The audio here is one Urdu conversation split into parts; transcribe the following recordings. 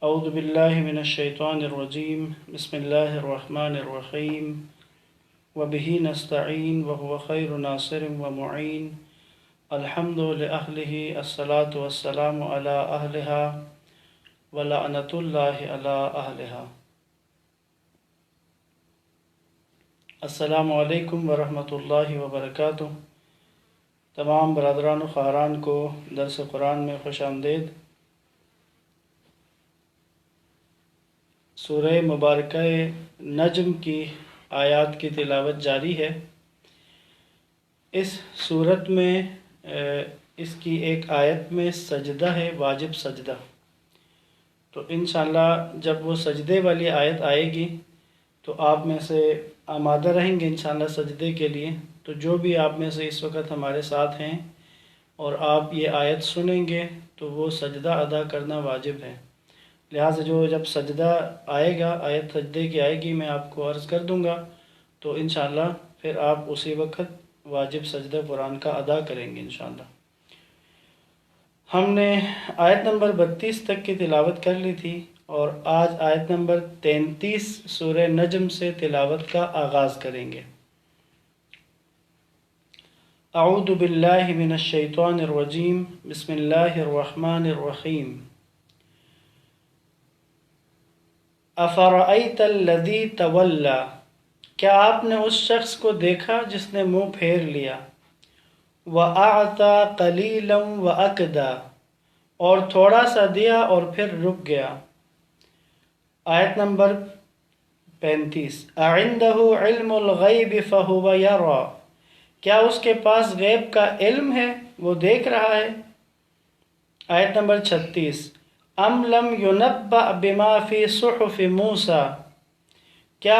اعوذ باللہ من الشیطان الرجیم بسم اللہ الرحمن الرحیم وبہ نستعین وهو خیر ناصر ومعین الحمد لأہلہ الصلاة والسلام علی اہلہا ولعنۃ اللہ علی اہلہا۔ السلام علیکم ورحمۃ اللہ وبرکاتہ۔ تمام برادران و خواہران کو درس قرآن میں خوش آمدید۔ سورہ مبارکہ نجم کی آیات کی تلاوت جاری ہے۔ اس سورت میں اس کی ایک آیت میں سجدہ ہے، واجب سجدہ۔ تو انشاءاللہ جب وہ سجدے والی آیت آئے گی تو آپ میں سے آمادہ رہیں گے انشاءاللہ سجدے کے لیے۔ تو جو بھی آپ میں سے اس وقت ہمارے ساتھ ہیں اور آپ یہ آیت سنیں گے تو وہ سجدہ ادا کرنا واجب ہے، لہٰذا جب سجدہ آئے گا، آیت سجدے کی آئے گی، میں آپ کو عرض کر دوں گا تو انشاءاللہ پھر آپ اسی وقت واجب سجدہ قرآن کا ادا کریں گے انشاءاللہ۔ ہم نے آیت نمبر 32 تک کی تلاوت کر لی تھی اور آج آیت نمبر 33 سورہ نجم سے تلاوت کا آغاز کریں گے۔ اعوذ باللہ من الشیطان الرجیم بسم اللہ الرحمن الرحیم۔ افرأیت الذی تولی، کیا آپ نے اس شخص کو دیکھا جس نے منہ پھیر لیا، وَأَعْطَى قَلِيلًا وَأَكْدَى، اور تھوڑا سا دیا اور پھر رک گیا۔ آیت نمبر 35۔ اَعِندَهُ عِلْمُ الْغَيْبِ فَهُوَ يَرَى، کیا اس کے پاس غیب کا علم ہے، وہ دیکھ رہا ہے۔ آیت نمبر 36۔ ام لم ينبأ بما فی صحف موسیٰ، کیا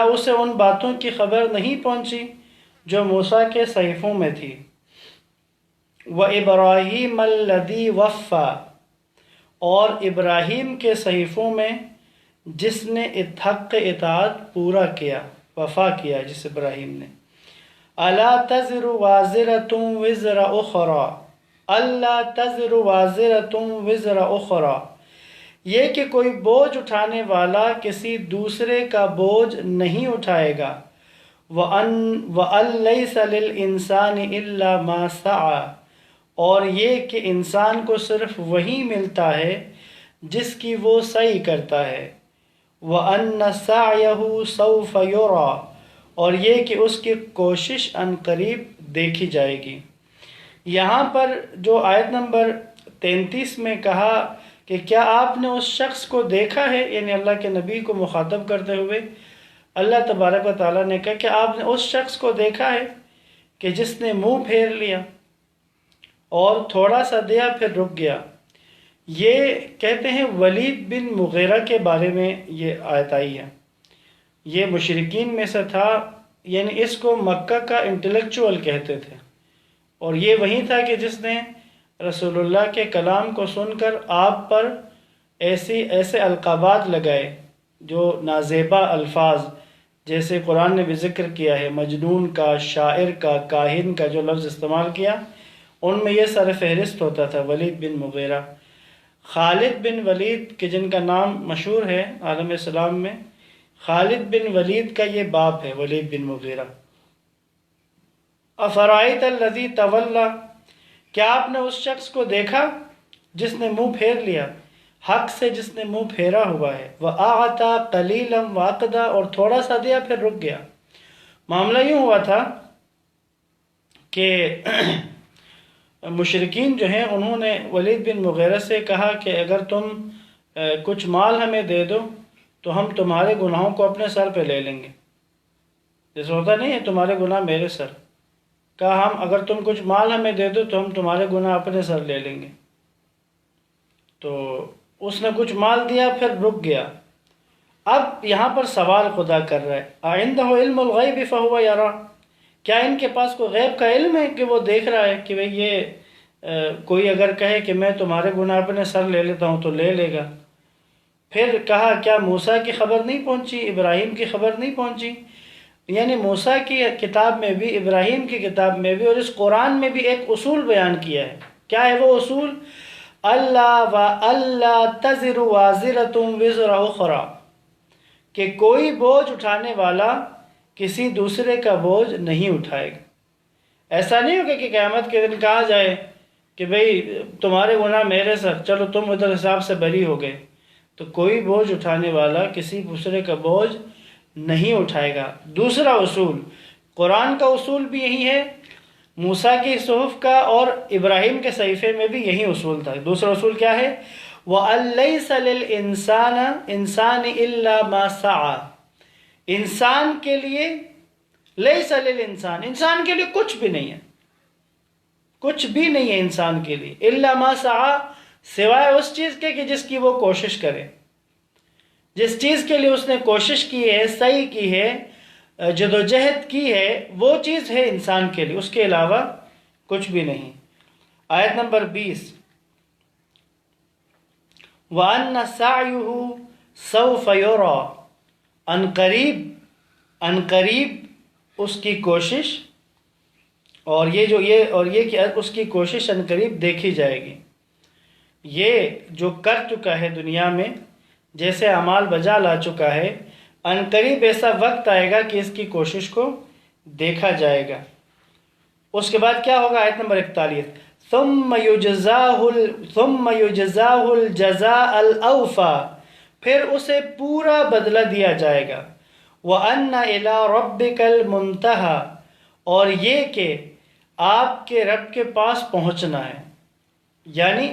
اسے ان باتوں کی خبر نہیں پہنچی جو موسیٰ کے صحیفوں میں تھی۔ وَإِبْرَاهِيمَ الَّذِي وَفَّى، اور ابراہیم کے صحیفوں میں جس نے حق اطاعت پورا کیا، وفا کیا جس ابراہیم نے۔ أَلَا تَزِرُ وَازِرَةٌ وِزْرَ أُخْرَى، اللہ تزر وازرۃ وزر اخری، یہ کہ کوئی بوجھ اٹھانے والا کسی دوسرے کا بوجھ نہیں اٹھائے گا۔ وَأَن لَيْسَ لِلْإِنسَانِ إِلَّا مَا سَعَى، اور یہ کہ انسان کو صرف وہی ملتا ہے جس کی وہ سعی کرتا ہے۔ وَأَنَّ سَعْيَهُ سَوْفَ يُرَى، اور یہ کہ اس کی کوشش عنقریب دیکھی جائے گی۔ یہاں پر جو آیت نمبر 33 میں کہا کہ کیا آپ نے اس شخص کو دیکھا ہے، یعنی اللہ کے نبی کو مخاطب کرتے ہوئے اللہ تبارک و تعالیٰ نے کہا کہ آپ نے اس شخص کو دیکھا ہے کہ جس نے منہ پھیر لیا اور تھوڑا سا دیا پھر رک گیا۔ یہ کہتے ہیں ولید بن مغیرہ کے بارے میں یہ آیت آئی ہے۔ یہ مشرکین میں سے تھا، یعنی اس کو مکہ کا انٹلیکچوئل کہتے تھے، اور یہ وہی تھا کہ جس نے رسول اللہ کے کلام کو سن کر آپ پر ایسے القابات لگائے جو نازیبا الفاظ، جیسے قرآن نے بھی ذکر کیا ہے، مجنون کا، شاعر کا، کاہن کا جو لفظ استعمال کیا، ان میں یہ سر فہرست ہوتا تھا ولید بن مغیرہ۔ خالد بن ولید کے جن کا نام مشہور ہے عالم اسلام میں، خالد بن ولید کا یہ باپ ہے ولید بن مغیرہ۔ افرأیت الذی تولی، کیا آپ نے اس شخص کو دیکھا جس نے منہ پھیر لیا، حق سے جس نے منہ پھیرا ہوا ہے۔ وَأَعْطَى قَلِيلًا وَأَكْدَى، اور تھوڑا سا دیا پھر رک گیا۔ معاملہ یوں ہوا تھا کہ مشرکین جو ہیں انہوں نے ولید بن مغیرہ سے کہا کہ اگر تم کچھ مال ہمیں دے دو تو ہم تمہارے گناہوں کو اپنے سر پہ لے لیں گے۔ جیسے ہوتا نہیں ہے تمہارے گناہ میرے سر، کہا ہم اگر تم کچھ مال ہمیں دے دو تو ہم تمہارے گناہ اپنے سر لے لیں گے۔ تو اس نے کچھ مال دیا پھر رک گیا۔ اب یہاں پر سوال خدا کر رہا ہے، اَعِندَهُ عِلْمُ الْغَيْبِ فَهُوَ يَرَى، کیا ان کے پاس کوئی غیب کا علم ہے کہ وہ دیکھ رہا ہے کہ بھئی یہ کوئی اگر کہے کہ میں تمہارے گناہ اپنے سر لے لیتا ہوں تو لے لے گا۔ پھر کہا کیا موسیٰ کی خبر نہیں پہنچی، ابراہیم کی خبر نہیں پہنچی، یعنی موسیٰ کی کتاب میں بھی، ابراہیم کی کتاب میں بھی، اور اس قرآن میں بھی ایک اصول بیان کیا ہے۔ کیا ہے وہ اصول؟ اللہ و اللہ تزر وازرۃ وزر اخری، کہ کوئی بوجھ اٹھانے والا کسی دوسرے کا بوجھ نہیں اٹھائے گا۔ ایسا نہیں ہوگا کہ قیامت کے دن کہا جائے کہ بھئی تمہارے گناہ میرے سر، چلو تم ادھر حساب سے بری ہو گئے۔ تو کوئی بوجھ اٹھانے والا کسی دوسرے کا بوجھ نہیں اٹھائے گا۔ دوسرا اصول، قرآن کا اصول بھی یہی ہے، موسیٰ کی صحف کا اور ابراہیم کے صحیفے میں بھی یہی اصول تھا۔ دوسرا اصول کیا ہے؟ وَأَن لَيْسَ لِلْإِنسَانِ إِنسَانِ إِلَّا مَا سَعَى، انسان کے لیے، لیس للانسان، انسان کے لیے کچھ بھی نہیں ہے، کچھ بھی نہیں ہے انسان کے لیے، الا ما سعى، سوائے اس چیز کے کہ جس کی وہ کوشش کرے، جس چیز کے لیے اس نے کوشش کی ہے، سعی کی ہے، جدوجہد کی ہے، وہ چیز ہے انسان کے لیے، اس کے علاوہ کچھ بھی نہیں۔ آیت نمبر 20، وَأَنَّ سَعْيُهُ سَوْفَ يُرَى، ان قریب اس کی کوشش، اور یہ کہ اس کی کوشش ان قریب دیکھی جائے گی۔ یہ جو کر چکا ہے دنیا میں، جیسے اعمال بجا لا چکا ہے، ان قریب ایسا وقت آئے گا کہ اس کی کوشش کو دیکھا جائے گا۔ اس کے بعد کیا ہوگا؟ آیت نمبر 41، ثم يجزاه الجزاء الاوفى، پھر اسے پورا بدلہ دیا جائے گا۔ وَأَنَّ إِلَىٰ رَبِّكَ الْمُنْتَهَى، اور یہ کہ آپ کے رب کے پاس پہنچنا ہے، یعنی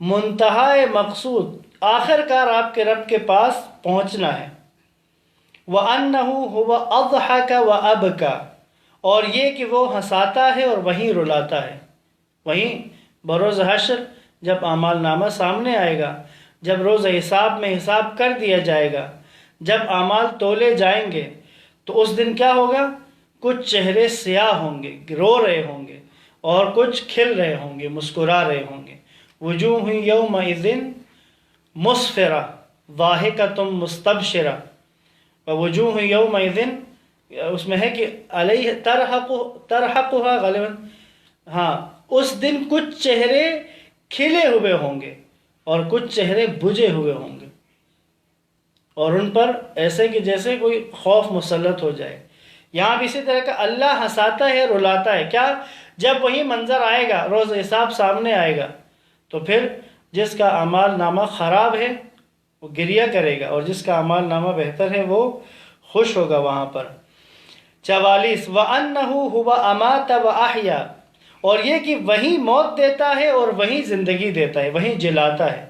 منتہا مقصود، آخر کار آپ کے رب کے پاس پہنچنا ہے۔ وَأَنَّهُ هُوَ أَضْحَكَ وَأَبْكَى، اور یہ کہ وہ ہنساتا ہے اور وہیں رلاتا ہے۔ وہیں بروز حشر جب اعمال نامہ سامنے آئے گا، جب روز حساب میں حساب کر دیا جائے گا، جب اعمال تولے جائیں گے، تو اس دن کیا ہوگا؟ کچھ چہرے سیاہ ہوں گے، رو رہے ہوں گے، اور کچھ کھل رہے ہوں گے، مسکرا رہے ہوں گے۔ وجوہ یومئذ مسفرہ ضاحکۃ مستبشرہ، وجوہ یومئذ، اس میں ہے کہ علیہ ترحقها غالباً، ہاں، اس دن کچھ چہرے کھلے ہوئے ہوں گے اور کچھ چہرے بجھے ہوئے ہوں گے، اور ان پر ایسے کہ جیسے کوئی خوف مسلط ہو جائے۔ یہاں بھی اسی طرح کا اللہ ہنساتا ہے، رلاتا ہے۔ کیا؟ جب وہی منظر آئے گا، روز حساب سامنے آئے گا، تو پھر جس کا اعمال نامہ خراب ہے وہ گریہ کرے گا، اور جس کا اعمال نامہ بہتر ہے وہ خوش ہوگا وہاں پر۔ 44، وَأَنَّهُ هُوَ أَمَاتَ وَأَحْيَا، اور یہ کہ وہی موت دیتا ہے اور وہی زندگی دیتا ہے، وہی جلاتا ہے۔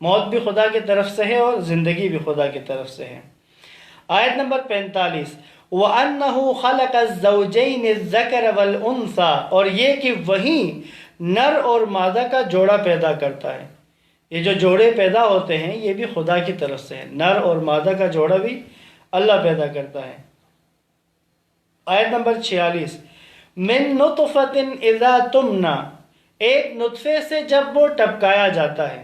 موت بھی خدا کی طرف سے ہے اور زندگی بھی خدا کی طرف سے ہے۔ آیت نمبر 45، وَأَنَّهُ خَلَقَ الزَّوْجَيْنِ الذَّكَرَ وَالْأُنثَى، اور یہ کہ وہی نر اور مادہ کا جوڑا پیدا کرتا ہے۔ یہ جو جوڑے پیدا ہوتے ہیں یہ بھی خدا کی طرف سے ہے، نر اور مادہ کا جوڑا بھی اللہ پیدا کرتا ہے۔ آیت نمبر 46، مِن نُطْفَةٍ اِذَا تُمْنَا، ایک نطفے سے جب وہ ٹپکایا جاتا ہے،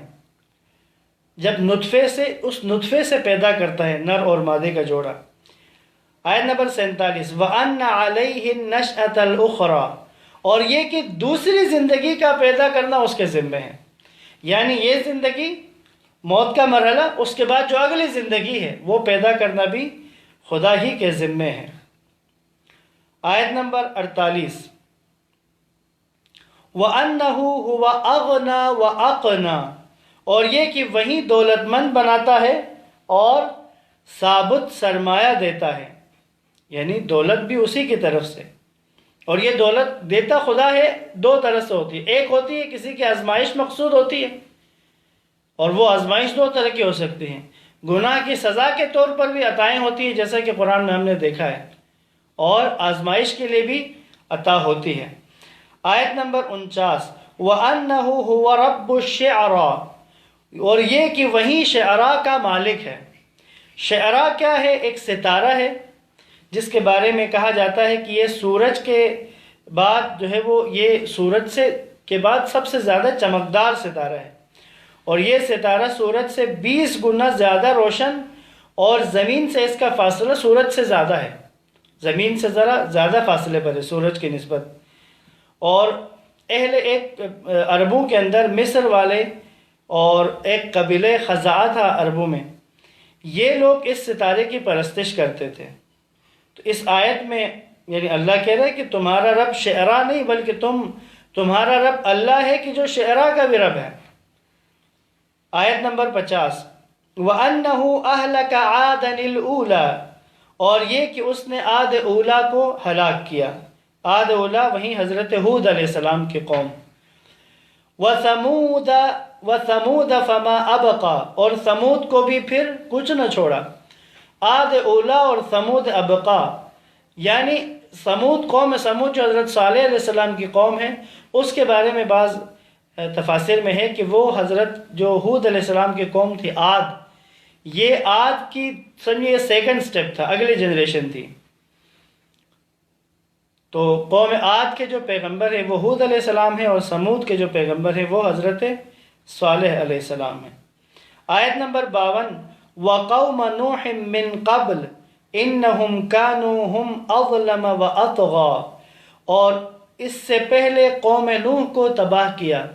جب نطفے سے، اس نطفے سے پیدا کرتا ہے نر اور مادے کا جوڑا۔ آیت نمبر 47، وَأَنَّ عَلَيْهِ النَّشْأَةَ الْأُخْرَى، اور یہ کہ دوسری زندگی کا پیدا کرنا اس کے ذمہ ہے، یعنی یہ زندگی، موت کا مرحلہ، اس کے بعد جو اگلی زندگی ہے وہ پیدا کرنا بھی خدا ہی کے ذمہ ہے۔ آیت نمبر 48، وَأَنَّهُ هُوَ أَغْنَى وَأَقْنَى، اور یہ کہ وہی دولت مند بناتا ہے اور ثابت سرمایہ دیتا ہے، یعنی دولت بھی اسی کی طرف سے، اور یہ دولت دیتا خدا ہے، دو طرح سے ہوتی ہے۔ ایک ہوتی ہے کسی کی آزمائش مقصود ہوتی ہے، اور وہ آزمائش دو طرح کی ہو سکتی ہیں، گناہ کی سزا کے طور پر بھی عطائیں ہوتی ہیں جیسا کہ قرآن میں ہم نے دیکھا ہے، اور آزمائش کے لیے بھی عطا ہوتی ہے۔ آیت نمبر 49، وَأَنَّهُ هُوَ رَبُّ الشِّعْرَى، اور یہ کہ وہی شعراء کا مالک ہے۔ شعراء کیا ہے؟ ایک ستارہ ہے جس کے بارے میں کہا جاتا ہے کہ یہ سورج کے بعد جو ہے وہ، یہ سورج سے کے بعد سب سے زیادہ چمکدار ستارہ ہے، اور یہ ستارہ سورج سے 20 گنا زیادہ روشن، اور زمین سے اس کا فاصلہ سورج سے زیادہ ہے، زمین سے ذرا زیادہ فاصلے پر ہے سورج کی نسبت۔ اور ایک عربوں کے اندر مصر والے اور ایک قبیلہ خزاعہ تھا عربوں میں، یہ لوگ اس ستارے کی پرستش کرتے تھے۔ تو اس آیت میں یعنی اللہ کہہ رہا ہے کہ تمہارا رب شعراء نہیں بلکہ تمہارا رب اللہ ہے کہ جو شعراء کا بھی رب ہے۔ آیت نمبر 50، وَأَنَّهُ أَهْلَكَ عَادًا الْأُولَى، اور یہ کہ اس نے عاد اولا کو ہلاک کیا۔ عاد اولا وہیں حضرت ہود علیہ السلام کی قوم۔ وَثَمُودَ فَمَا أَبْقَى، اور ثمود کو بھی پھر کچھ نہ چھوڑا۔ عاد اولا اور ثمود ابقا، یعنی ثمود قوم ثمود جو حضرت صالح علیہ السلام کی قوم ہے، اس کے بارے میں بعض تفاسیر میں ہے کہ وہ حضرت جو ہود علیہ السلام کی قوم تھی عاد، یہ عاد کی سمجھیے سیکنڈ سٹیپ تھا، اگلی جنریشن تھی۔ تو قوم عاد کے جو پیغمبر ہے وہ ہود علیہ السلام ہے، اور ثمود کے جو پیغمبر ہے وہ حضرت صالح علیہ السلام ہے۔ آیت نمبر 52، وَقَوْمَ نُوحٍ مِّن قَبْلِ إِنَّهُمْ كَانُوا هُمْ أَظْلَمَ وَأَطْغَى، اور اس سے پہلے قوم نوح کو تباہ کیا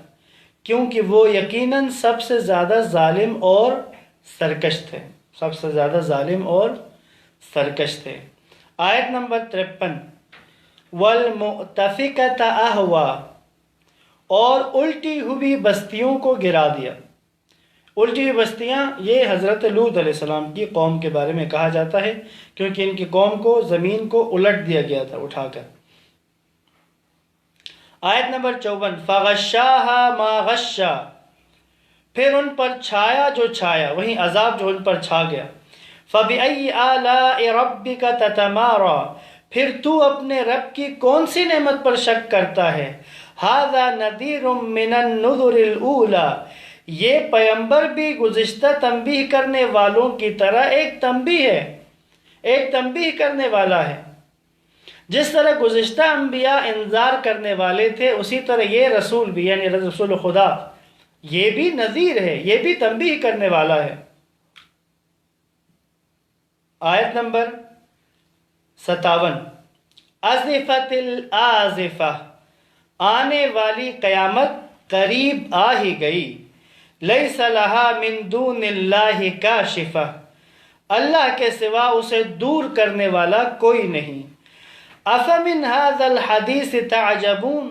کیونکہ وہ یقیناً سب سے زیادہ ظالم اور سرکش تھے، سب سے زیادہ ظالم اور سرکش تھے۔ آیت نمبر 53، وَالْمُؤْتَفِكَةَ أَهْوَى، اور الٹی ہوئی بستیوں کو گرا دیا۔ الٹی ہوئی بستیاں یہ حضرت لوط علیہ السلام کی قوم کے بارے میں کہا جاتا ہے، کیونکہ ان کی قوم کو زمین کو الٹ دیا گیا تھا اٹھا کر۔ آیت نمبر 54، فَغَشَّاهَا مَا غَشَّا، پھر ان پر چھایا جو چھایا، وہیں عذاب جو ان پر چھا گیا۔ فَبِأَيِّ آلَاءِ رَبِّكَ تَتَمَارَى، پھر تو اپنے رب کی کون سی نعمت پر شک کرتا ہے۔ هَذَا نَذِيرٌ مِّنَ النُّذُرِ الْأُولَى، یہ پیمبر بھی گزشتہ تنبیہ کرنے والوں کی طرح ایک تنبیہ ہے، ایک تنبیہ کرنے والا ہے۔ جس طرح گزشتہ انبیاء انذار کرنے والے تھے، اسی طرح یہ رسول بھی یعنی رسول خدا یہ بھی نذیر ہے، یہ بھی تنبیہ کرنے والا ہے۔ آیت نمبر 57، ازفت الآزفہ، آنے والی قیامت قریب آ ہی گئی۔ لیس لہا من دون اللہ کاشفہ، اللہ کے سوا اسے دور کرنے والا کوئی نہیں۔ افمن ھذا الحدیث تعجبون،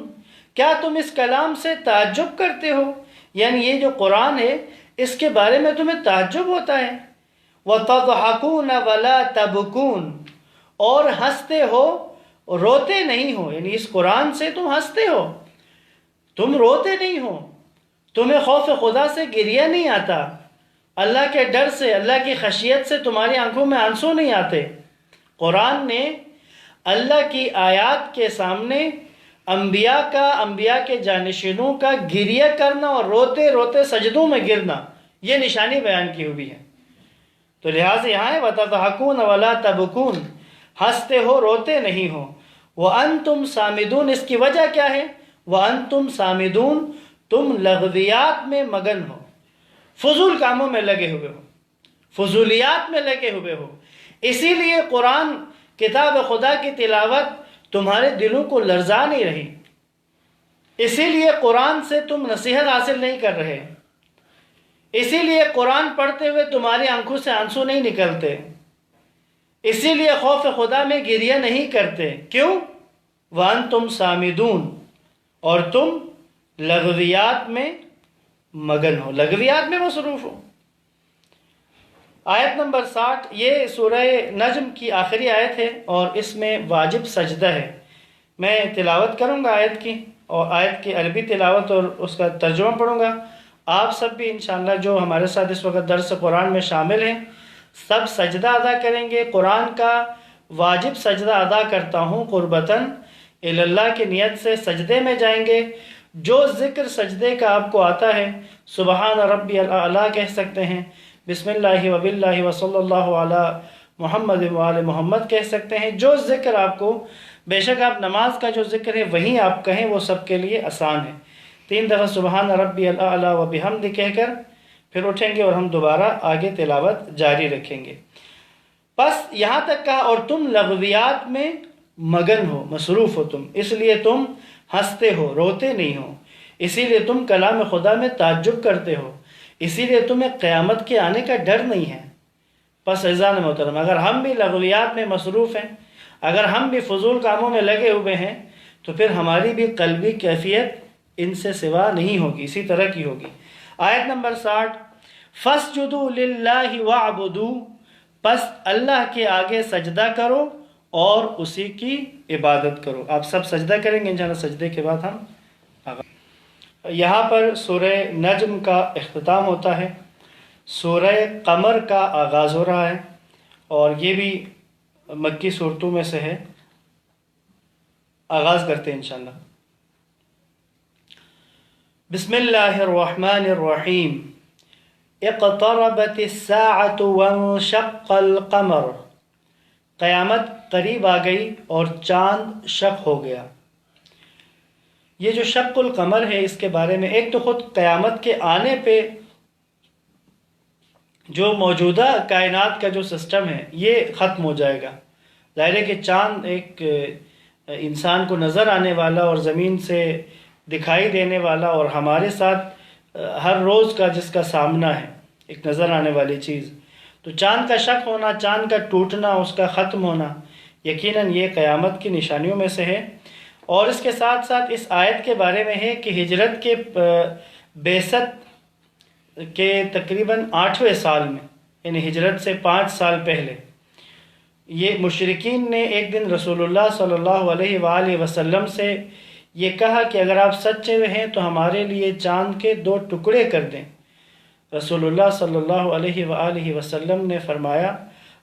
کیا تم اس کلام سے تعجب کرتے ہو، یعنی یہ جو قرآن ہے اس کے بارے میں تمہیں تعجب ہوتا ہے۔ وَتَضْحَكُونَ وَلَا تَبْكُونَ، اور ہنستے ہو روتے نہیں ہو، یعنی اس قرآن سے تم ہنستے ہو، تم روتے نہیں ہو، تمہیں خوف خدا سے گریہ نہیں آتا، اللہ کے ڈر سے، اللہ کی خشیت سے تمہاری آنکھوں میں آنسو نہیں آتے۔ قرآن نے اللہ کی آیات کے سامنے انبیاء کے جانشینوں کا گریہ کرنا اور روتے روتے سجدوں میں گرنا، یہ نشانی بیان کی ہوئی ہے۔ تو لہٰذا یہاں ہے وَتَضْحَكُونَ وَلَا تَبْكُونَ، ہنستے ہو روتے نہیں ہو۔ وَأَنْتُمْ سَامِدُونَ، اس کی وجہ کیا ہے؟ وَأَنْتُمْ سَامِدُونَ، تم لغویات میں مگن ہو، فضول کاموں میں لگے ہوئے ہو، فضولیات میں لگے ہوئے ہو، اسی لیے قرآن کتاب خدا کی تلاوت تمہارے دلوں کو لرزا نہیں رہی، اسی لیے قرآن سے تم نصیحت حاصل نہیں کر رہے، اسی لیے قرآن پڑھتے ہوئے تمہاری آنکھوں سے آنسو نہیں نکلتے، اسی لیے خوف خدا میں گریہ نہیں کرتے۔ کیوں؟ وَأَنْتُمْ سَامِدُونَ، اور تم لغویات میں مگن ہو، لغویات میں مصروف ہو۔ آیت نمبر 60، یہ سورہ نجم کی آخری آیت ہے اور اس میں واجب سجدہ ہے۔ میں تلاوت کروں گا آیت کی، اور آیت کی عربی تلاوت اور اس کا ترجمہ پڑھوں گا۔ آپ سب بھی انشاءاللہ جو ہمارے ساتھ اس وقت درس قرآن میں شامل ہیں، سب سجدہ ادا کریں گے۔ قرآن کا واجب سجدہ ادا کرتا ہوں قربتاً اللہ کی نیت سے سجدے میں جائیں گے۔ جو ذکر سجدے کا آپ کو آتا ہے، سبحان ربی الاعلیٰ کہہ سکتے ہیں، بسم اللہ وباللہ وصلی اللہ علی محمد وآل محمد کہہ سکتے ہیں۔ جو ذکر آپ کو، بے شک آپ نماز کا جو ذکر ہے وہی آپ کہیں، وہ سب کے لیے آسان ہے۔ 3 دفعہ سبحان ربی الاعلیٰ وبحمد کہہ کر پھر اٹھیں گے اور ہم دوبارہ آگے تلاوت جاری رکھیں گے۔ بس یہاں تک کہا اور تم لغویات میں مگن ہو، مصروف ہو تم، اس لیے تم ہنستے ہو، روتے نہیں ہو، اسی لیے تم کلام خدا میں تعجب کرتے ہو، اسی لیے تمہیں قیامت کے آنے کا ڈر نہیں ہے۔ پس عزیزان محترم، اگر ہم بھی لغویات میں مصروف ہیں، اگر ہم بھی فضول کاموں میں لگے ہوئے ہیں، تو پھر ہماری بھی قلبی کیفیت ان سے سوا نہیں ہوگی، اسی طرح کی ہوگی۔ آیت نمبر 60، فَاسْجُدُوا لِلَّهِ وَاعْبُدُوا، پس اللہ کے آگے سجدہ کرو اور اسی کی عبادت کرو۔ آپ سب سجدہ کریں گے انشاءاللہ، سجدے کے بعد ہم یہاں پر سورہ نجم کا اختتام ہوتا ہے، سورہ قمر کا آغاز ہو رہا ہے، اور یہ بھی مکی صورتوں میں سے ہے۔ آغاز کرتے ہیں انشاءاللہ۔ بسم اللہ الرحمن الرحیم، اقتربت الساعة وانشق القمر، قیامت قریب آ گئی اور چاند شق ہو گیا۔ یہ جو شق القمر ہے، اس کے بارے میں ایک تو خود قیامت کے آنے پہ جو موجودہ کائنات کا جو سسٹم ہے یہ ختم ہو جائے گا۔ ظاہر ہے کہ چاند ایک انسان کو نظر آنے والا اور زمین سے دکھائی دینے والا اور ہمارے ساتھ ہر روز کا جس کا سامنا ہے، ایک نظر آنے والی چیز، تو چاند کا شق ہونا، چاند کا ٹوٹنا، اس کا ختم ہونا، یقیناً یہ قیامت کی نشانیوں میں سے ہے۔ اور اس کے ساتھ ساتھ اس آیت کے بارے میں ہے کہ ہجرت کے بعثت کے تقریباً 8ویں سال میں، یعنی ہجرت سے 5 سال پہلے، یہ مشرکین نے ایک دن رسول اللہ صلی اللہ علیہ وآلہ وسلم سے یہ کہا کہ اگر آپ سچے ہوئے ہیں تو ہمارے لیے چاند کے 2 ٹکڑے کر دیں۔ رسول اللہ صلی اللہ علیہ وآلہ وسلم نے فرمایا،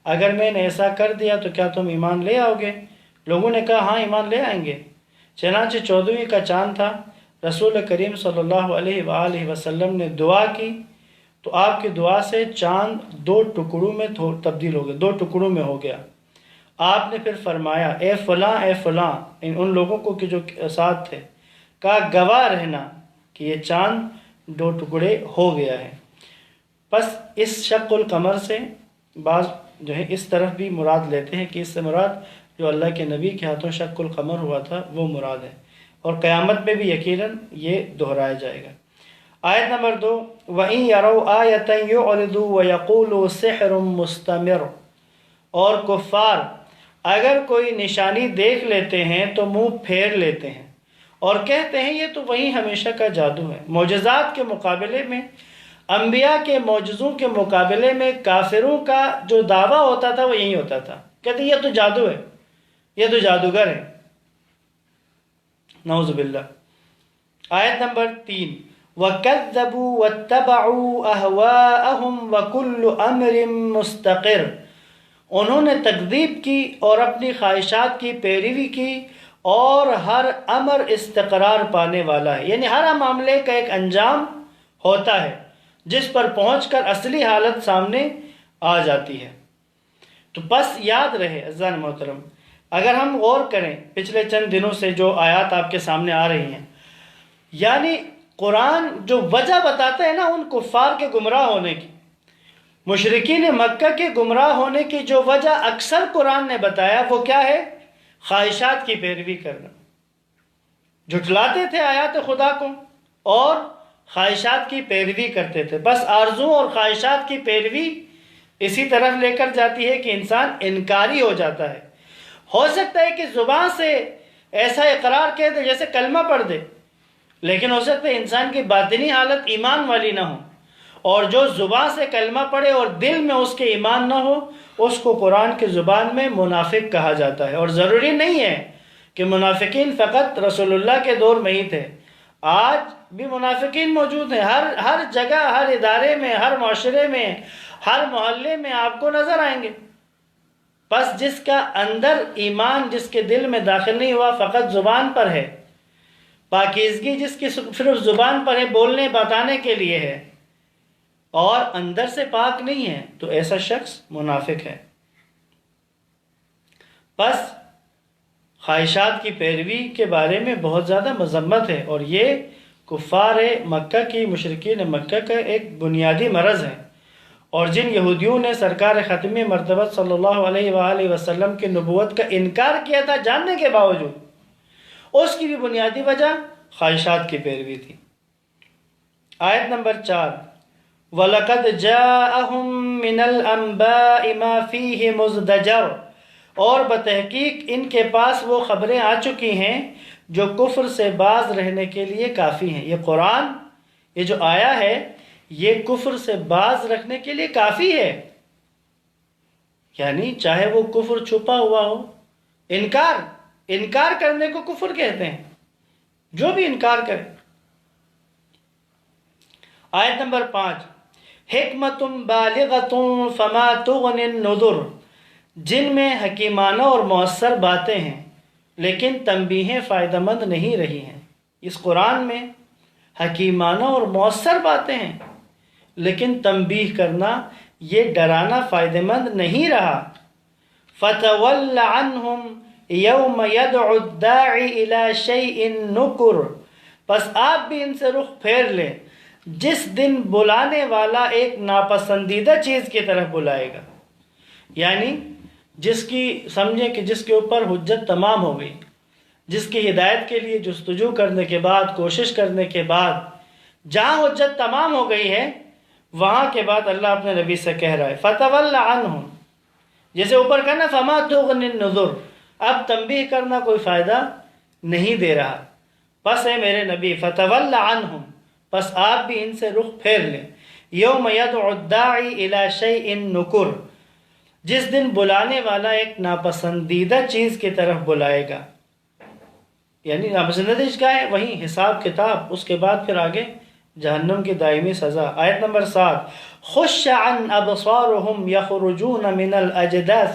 اگر میں نے ایسا کر دیا تو کیا تم ایمان لے آؤ گے؟ لوگوں نے کہا ہاں ایمان لے آئیں گے۔ چنانچہ 14ویں کا چاند تھا، رسول کریم صلی اللہ علیہ وآلہ وسلم نے دعا کی تو آپ کی دعا سے چاند 2 ٹکڑوں میں تبدیل ہو گیا، 2 ٹکڑوں میں ہو گیا۔ آپ نے پھر فرمایا، اے فلاں اے فلاں، ان لوگوں کو کہ جو ساتھ تھے، کہا گواہ رہنا کہ یہ چاند 2 ٹکڑے ہو گیا ہے۔ پس اس شق القمر سے بعض جو ہے اس طرف بھی مراد لیتے ہیں کہ اس سے مراد جو اللہ کے نبی کے ہاتھوں شق القمر ہوا تھا وہ مراد ہے، اور قیامت میں بھی یقیناً یہ دہرایا جائے گا۔ آیت نمبر 2، وَإِن يَرَوْا آیَةً يُعْرِضُوا وَيَقُولُوا سِحْرٌ مُسْتَمِرٌ، اور کفار اگر کوئی نشانی دیکھ لیتے ہیں تو منہ پھیر لیتے ہیں اور کہتے ہیں یہ تو وہی ہمیشہ کا جادو ہے۔ معجزات کے مقابلے میں، انبیاء کے معجزوں کے مقابلے میں کافروں کا جو دعویٰ ہوتا تھا وہ یہی ہوتا تھا، کہتے ہیں یہ تو جادو ہے، یہ تو جادوگر ہے، نعوذ باللہ۔ آیت نمبر 3، وَكَذَّبُوا وَاتَّبَعُوا أَهْوَاءَهُمْ وَكُلُّ أَمْرٍ مُسْتَقِرٌ، انہوں نے تکذیب کی اور اپنی خواہشات کی پیروی کی، اور ہر امر استقرار پانے والا ہے، یعنی ہر معاملے کا ایک انجام ہوتا ہے جس پر پہنچ کر اصلی حالت سامنے آ جاتی ہے۔ تو بس یاد رہے عزیزان محترم، اگر ہم غور کریں پچھلے چند دنوں سے جو آیات آپ کے سامنے آ رہی ہیں، یعنی قرآن جو وجہ بتاتا ہے نا ان کفار کے گمراہ ہونے کی، مشرکین مکہ کے گمراہ ہونے کی جو وجہ اکثر قرآن نے بتایا وہ کیا ہے؟ خواہشات کی پیروی کرنا۔ جھٹلاتے تھے آیات خدا کو اور خواہشات کی پیروی کرتے تھے۔ بس آرزو اور خواہشات کی پیروی اسی طرف لے کر جاتی ہے کہ انسان انکاری ہو جاتا ہے۔ ہو سکتا ہے کہ زبان سے ایسا اقرار کہہ دے جیسے کلمہ پڑھ دے، لیکن ہو سکتا ہے انسان کی باطنی حالت ایمان والی نہ ہو، اور جو زبان سے کلمہ پڑھے اور دل میں اس کے ایمان نہ ہو، اس کو قرآن کی زبان میں منافق کہا جاتا ہے۔ اور ضروری نہیں ہے کہ منافقین فقط رسول اللہ کے دور میں ہی تھے، آج بھی منافقین موجود ہیں، ہر جگہ، ہر ادارے میں، ہر معاشرے میں، ہر محلے میں آپ کو نظر آئیں گے۔ بس جس کا اندر ایمان جس کے دل میں داخل نہیں ہوا، فقط زبان پر ہے، پاکیزگی جس کی صرف زبان پر ہے، بولنے بتانے کے لیے ہے، اور اندر سے پاک نہیں ہے، تو ایسا شخص منافق ہے۔ بس خواہشات کی پیروی کے بارے میں بہت زیادہ مذمت ہے، اور یہ کفار مکہ کی، مشرکین مکہ کا ایک بنیادی مرض ہے، اور جن یہودیوں نے سرکار ختمی مرتبہ صلی اللہ علیہ وآلہ وسلم کی نبوت کا انکار کیا تھا جاننے کے باوجود، اس کی بھی بنیادی وجہ خواہشات کی پیروی تھی۔ آیت نمبر 4، وَلَقَدْ جَاءَهُم مِّنَ الْأَنبَاءِ مَا فِيهِ مُزْدَجَرٌ، اور بتحقیق ان کے پاس وہ خبریں آ چکی ہیں جو کفر سے باز رہنے کے لیے کافی ہیں۔ یہ قرآن، یہ جو آیا ہے، یہ کفر سے باز رکھنے کے لیے کافی ہے۔ یعنی چاہے وہ کفر چھپا ہوا ہو، انکار کرنے کو کفر کہتے ہیں، جو بھی انکار کرے۔ آیت نمبر 5، حکمت بالغۃ فما تغنی النذر، جن میں حکیمانہ اور مؤثر باتیں ہیں لیکن تنبیہیں فائدہ مند نہیں رہی ہیں۔ اس قرآن میں حکیمانہ اور مؤثر باتیں ہیں لیکن تنبیہ کرنا، یہ ڈرانا فائدہ مند نہیں رہا۔ فَتَوَلَّ عَنْهُمْ يَوْمَ يَدْعُ الدَّاعِ إِلَى شَيْءٍ نُكُرٍ، پس آپ بھی ان سے رخ پھیر لیں جس دن بلانے والا ایک ناپسندیدہ چیز کی طرف بلائے گا۔ یعنی جس کی سمجھیں کہ جس کے اوپر حجت تمام ہو گئی، جس کی ہدایت کے لیے جستجو کرنے کے بعد، کوشش کرنے کے بعد جہاں حجت تمام ہو گئی ہے، وہاں کے بعد اللہ اپنے نبی سے کہہ رہا ہے فَتَوَلَّ عَنْهُمْ، جیسے اوپر کہنا فَمَا تُغْنِ النُّذُرُ، اب تنبیہ کرنا کوئی فائدہ نہیں دے رہا، پس اے میرے نبی فَتَوَلَّ عَنْهُمْ، پس آپ بھی ان سے رخ پھیر لیں۔ یوم یدعو الداعی الی شیء نکر، جس دن بلانے والا ایک ناپسندیدہ چیز کی طرف بلائے گا۔ یعنی ناپسندیدہ چیز کیا ہے؟ وہیں حساب کتاب، اس کے بعد پھر آگے جہنم کی دائمی سزا۔ آیت نمبر 7، خش عن ابصارهم یخرجون من الاجداث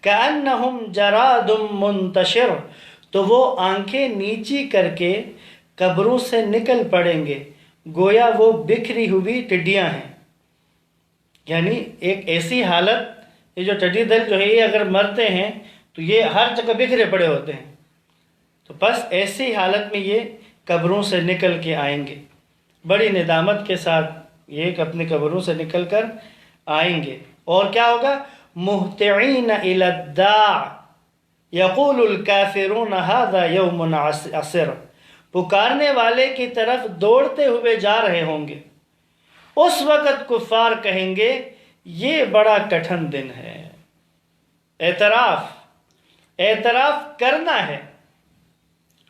کأنہم جراد منتشر، تو وہ آنکھیں نیچی کر کے قبروں سے نکل پڑیں گے گویا وہ بکھری ہوئی ٹڈیاں ہیں۔ یعنی ایک ایسی حالت، یہ جو ٹڈی دل جو ہے یہ اگر مرتے ہیں تو یہ ہر جگہ بکھرے پڑے ہوتے ہیں، تو بس ایسی حالت میں یہ قبروں سے نکل کے آئیں گے، بڑی ندامت کے ساتھ یہ اپنی قبروں سے نکل کر آئیں گے۔ اور کیا ہوگا؟ مہطعین الی الداع یقول الکافرون ھذا یوم عسر، پکارنے والے کی طرف دوڑتے ہوئے جا رہے ہوں گے، اس وقت کفار کہیں گے یہ بڑا کٹھن دن ہے۔ اعتراف کرنا ہے،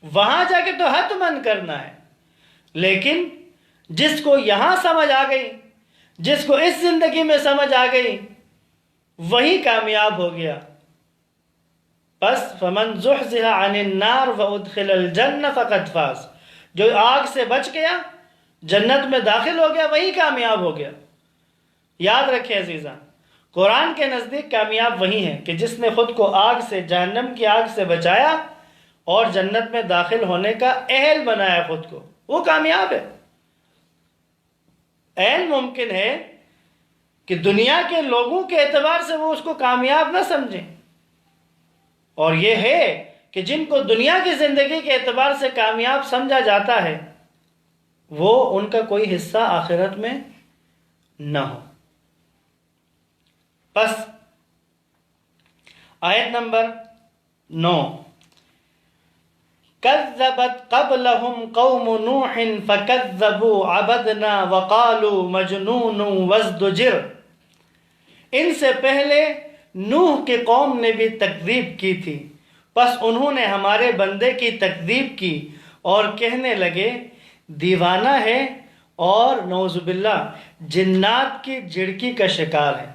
وہاں جا کے تو حتماً کرنا ہے، لیکن جس کو یہاں سمجھ آ گئی، جس کو اس زندگی میں سمجھ آ گئی، وہی کامیاب ہو گیا۔ بس فمن زحزح عن النار وادخل الجنہ فقد فاز، جو آگ سے بچ گیا، جنت میں داخل ہو گیا، وہی کامیاب ہو گیا۔ یاد رکھیں عزیزان، قرآن کے نزدیک کامیاب وہی ہے کہ جس نے خود کو آگ سے، جہنم کی آگ سے بچایا اور جنت میں داخل ہونے کا اہل بنایا خود کو، وہ کامیاب ہے۔ اہل ممکن ہے کہ دنیا کے لوگوں کے اعتبار سے وہ اس کو کامیاب نہ سمجھیں، اور یہ ہے کہ جن کو دنیا کی زندگی کے اعتبار سے کامیاب سمجھا جاتا ہے، وہ ان کا کوئی حصہ آخرت میں نہ ہو۔ بس آیت نمبر 9، کذبت قبلہم قوم نوح فکذبوا عبدنا وقالوا مجنون وازدجر، ان سے پہلے نوح کی قوم نے بھی تکذیب کی تھی، پس انہوں نے ہمارے بندے کی تکذیب کی اور کہنے لگے دیوانہ ہے اور نعوذ باللہ جنات کی جھڑکی کا شکار ہے۔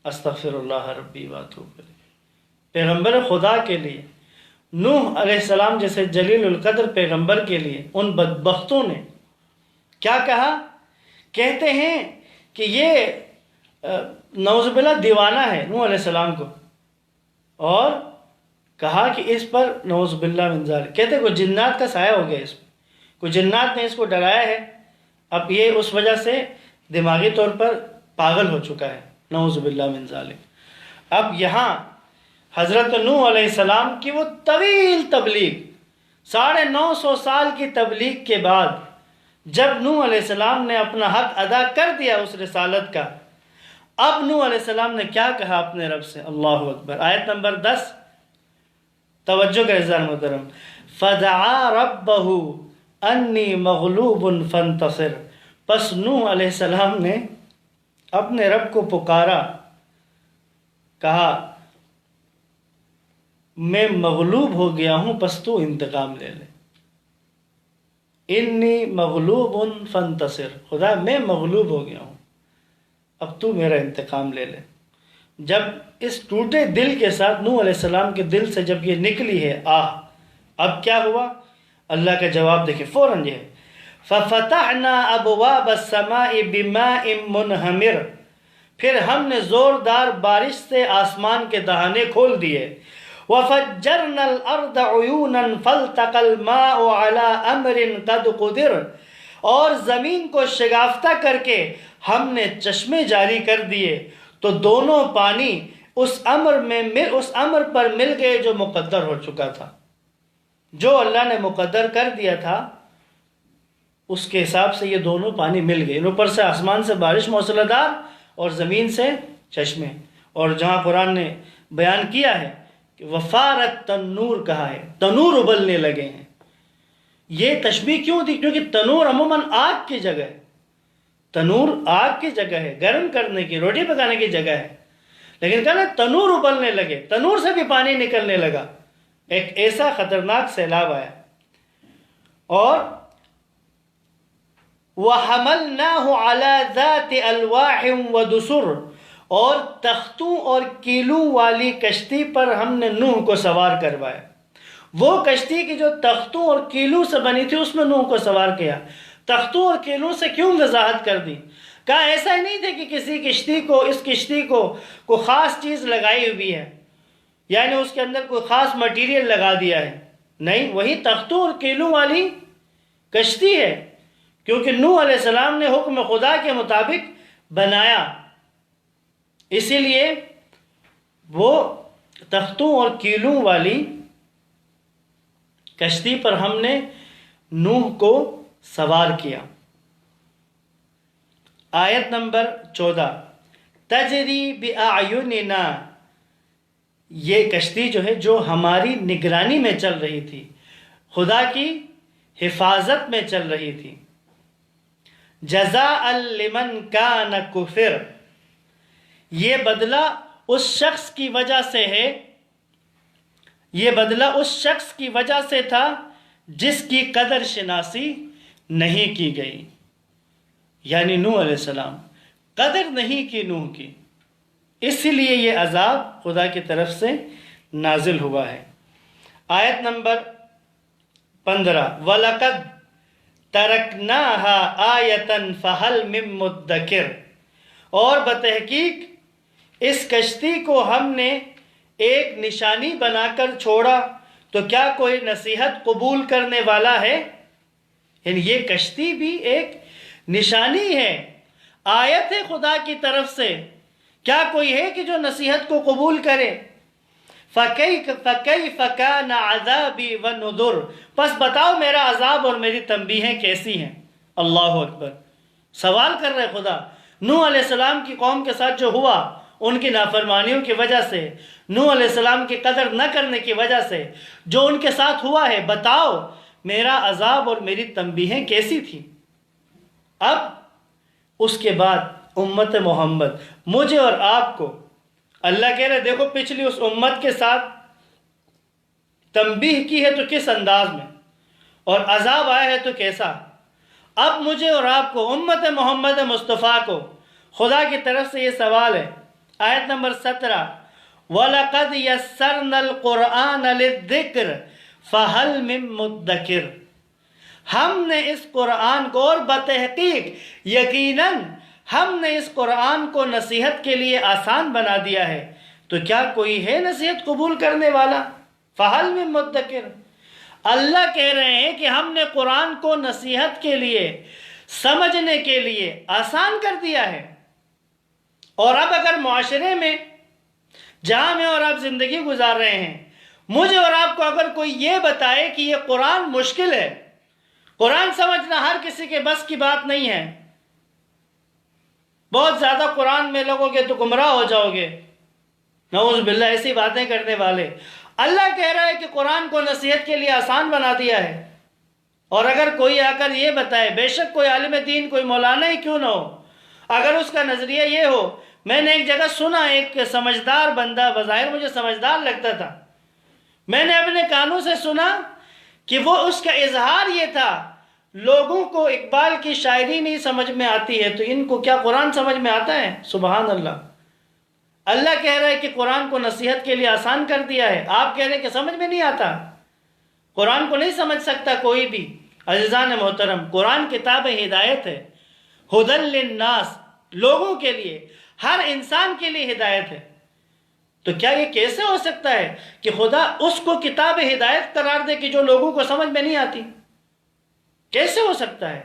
استغفر اللہ ربی واتوب الیہ۔ پیغمبر خدا کے لیے، نوح علیہ السلام جیسے جلیل القدر پیغمبر کے لیے ان بدبختوں نے کیا کہا؟ کہتے ہیں کہ یہ نعوذ باللہ دیوانہ ہے نوح علیہ السلام کو، اور کہا کہ اس پر نعوذ باللہ من ذالک، کہتے کوئی جنات کا سایہ ہو گیا، اس پر کوئی جنات نے اس کو ڈرایا ہے، اب یہ اس وجہ سے دماغی طور پر پاگل ہو چکا ہے، نعوذ باللہ من ذالک۔ اب یہاں حضرت نوح علیہ السلام کی وہ طویل تبلیغ، 950 سال کی تبلیغ کے بعد جب نوح علیہ السلام نے اپنا حق ادا کر دیا اس رسالت کا، اب نوح علیہ السلام نے کیا کہا اپنے رب سے؟ اللہ اکبر۔ آیت نمبر 10، توجہ کا عزیزان محترم، فَدَعَا رَبَّهُ أَنِّي مَغْلُوبٌ فَانْتَصِرْ، پس نوح علیہ السلام نے اپنے رب کو پکارا، کہا میں مغلوب ہو گیا ہوں، پس تو انتقام لے لے۔ انی مغلوب فانتصر، خدا میں مغلوب ہو گیا ہوں، اب تو میرا انتقام لے لے۔ جب اس ٹوٹے دل کے ساتھ نوح علیہ السلام کے دل سے جب یہ نکلی ہے اب کیا ہوا؟ اللہ کا جواب دیکھیں فوراً یہ ہے، فَفَتَحْنَا أَبْوَابَ السَّمَاءِ بِمَاءٍ مُنْهَمِرٍ، پھر ہم نے زوردار بارش سے آسمان کے دہانے کھول دیے، وَفَجَّرْنَا الْأَرْضَ عُيُونًا فَالْتَقَى الْمَاءُ عَلَىٰ أَمْرٍ قَدْ قُدِرَ، اور زمین کو شگافتہ کر کے ہم نے چشمے جاری کر دیے، تو دونوں پانی اس امر پر مل گئے جو مقدر ہو چکا تھا، جو اللہ نے مقدر کر دیا تھا اس کے حساب سے یہ دونوں پانی مل گئے، اوپر سے آسمان سے بارش موسلا دھار اور زمین سے چشمے۔ اور جہاں قرآن نے بیان کیا ہے کہ وفارت تنور کہا ہے، تنور ابلنے لگے ہیں۔ یہ تشبیہ کیوں دی؟ کیونکہ تنور عموماً آگ کی جگہ ہے، تنور آگ کی جگہ ہے، گرم کرنے کی، روٹی پکانے کی جگہ ہے، لیکن کہنا تنور ابلنے لگے، تنور سے بھی پانی نکلنے لگا، ایک ایسا خطرناک سیلاب آیا۔ اور وَحَمَلْنَاهُ عَلَى ذَاتِ أَلْوَاحٍ وَدُسُرٍ، اور تختوں اور کیلوں والی کشتی پر ہم نے نوح کو سوار کروایا۔ وہ کشتی کی جو تختوں اور کیلوں سے بنی تھی اس میں نوح کو سوار کیا۔ تختوں اور کیلوں سے کیوں وضاحت کر دی؟ کہا ایسا ہی نہیں تھا کہ کسی کشتی کو، اس کشتی کو کوئی خاص چیز لگائی ہوئی ہے، یعنی اس کے اندر کوئی خاص مٹیریل لگا دیا ہے، نہیں، وہی تختوں اور کیلوں والی کشتی ہے، کیونکہ نوح علیہ السلام نے حکم خدا کے مطابق بنایا، اسی لیے وہ تختوں اور کیلوں والی کشتی پر ہم نے نوح کو سوار کیا۔ آیت نمبر 14، تجری بأعیننا، یہ کشتی جو ہے جو ہماری نگرانی میں چل رہی تھی، خدا کی حفاظت میں چل رہی تھی۔ جزاء لمن کان کفر، یہ بدلہ اس شخص کی وجہ سے ہے، یہ بدلہ اس شخص کی وجہ سے تھا جس کی قدر شناسی نہیں کی گئی، یعنی نوح علیہ السلام قدر نہیں کی نوح کی، اسی لیے یہ عذاب خدا کی طرف سے نازل ہوا ہے۔ آیت نمبر 15، وَلَقَدْ تَرَكْنَاهَا آیَةً فَهَلْ مِن مُدَّکِرٍ، اور بتحقیق اس کشتی کو ہم نے ایک نشانی بنا کر چھوڑا، تو کیا کوئی نصیحت قبول کرنے والا ہے؟ یعنی یہ کشتی بھی ایک نشانی ہے، آیت ہے خدا کی طرف سے، کیا کوئی ہے کہ جو نصیحت کو قبول کرے؟ فَكَيْفَ كَانَ عَذَابِي وَنُذُرْ، پس بتاؤ میرا عذاب اور میری تنبیہیں کیسی ہیں۔ اللہ اکبر، سوال کر رہے خدا، نوح علیہ السلام کی قوم کے ساتھ جو ہوا ان کی نافرمانیوں کی وجہ سے، نوح علیہ السلام کی قدر نہ کرنے کی وجہ سے جو ان کے ساتھ ہوا ہے، بتاؤ میرا عذاب اور میری تنبیہیں کیسی تھی۔ اب اس کے بعد امت محمد، مجھے اور آپ کو اللہ کہہ رہے دیکھو پچھلی اس امت کے ساتھ تنبیہ کی ہے تو کس انداز میں، اور عذاب آیا ہے تو کیسا۔ اب مجھے اور آپ کو امت محمد مصطفیٰ کو خدا کی طرف سے یہ سوال ہے۔ آیت نمبر 17، وَلَقَدْ يَسَّرْنَا الْقُرْآنَ لِلذِّكْرِ فَهَلْ مِن مُدَّكِرٍ، ہم نے اس قرآن کو، اور بتحقیق یقیناً ہم نے اس قرآن کو نصیحت کے لیے آسان بنا دیا ہے، تو کیا کوئی ہے نصیحت قبول کرنے والا؟ فَهَلْ مِن مُدَّكِرٍ، اللہ کہہ رہے ہیں کہ ہم نے قرآن کو نصیحت کے لیے، سمجھنے کے لیے آسان کر دیا ہے۔ اور اب اگر معاشرے میں جہاں میں اور آپ زندگی گزار رہے ہیں، مجھے اور آپ کو اگر کوئی یہ بتائے کہ یہ قرآن مشکل ہے، قرآن سمجھنا ہر کسی کے بس کی بات نہیں ہے، بہت زیادہ قرآن میں لوگوں کے تو گمراہ ہو جاؤ گے، نعوذ باللہ ایسی باتیں کرنے والے، اللہ کہہ رہا ہے کہ قرآن کو نصیحت کے لیے آسان بنا دیا ہے۔ اور اگر کوئی آ کر یہ بتائے، بے شک کوئی عالم دین، کوئی مولانا ہی کیوں نہ ہو، اگر اس کا نظریہ یہ ہو، میں نے ایک جگہ سنا ایک سمجھدار بندہ، بظاہر مجھے سمجھدار لگتا تھا، میں نے اپنے کانوں سے سنا کہ وہ اس کا اظہار یہ تھا، لوگوں کو اقبال کی شاعری نہیں سمجھ میں آتی ہے تو ان کو کیا قرآن سمجھ میں آتا ہے؟ سبحان اللہ! اللہ کہہ رہا ہے کہ قرآن کو نصیحت کے لیے آسان کر دیا ہے، آپ کہہ رہے ہیں کہ سمجھ میں نہیں آتا، قرآن کو نہیں سمجھ سکتا کوئی بھی۔ عزیزان محترم، قرآن کتاب ہدایت ہے، ہدی للناس، لوگوں کے لیے، ہر انسان کے لیے ہدایت ہے، تو کیا یہ کیسے ہو سکتا ہے کہ خدا اس کو کتاب ہدایت قرار دے کہ جو لوگوں کو سمجھ میں نہیں آتی؟ کیسے ہو سکتا ہے؟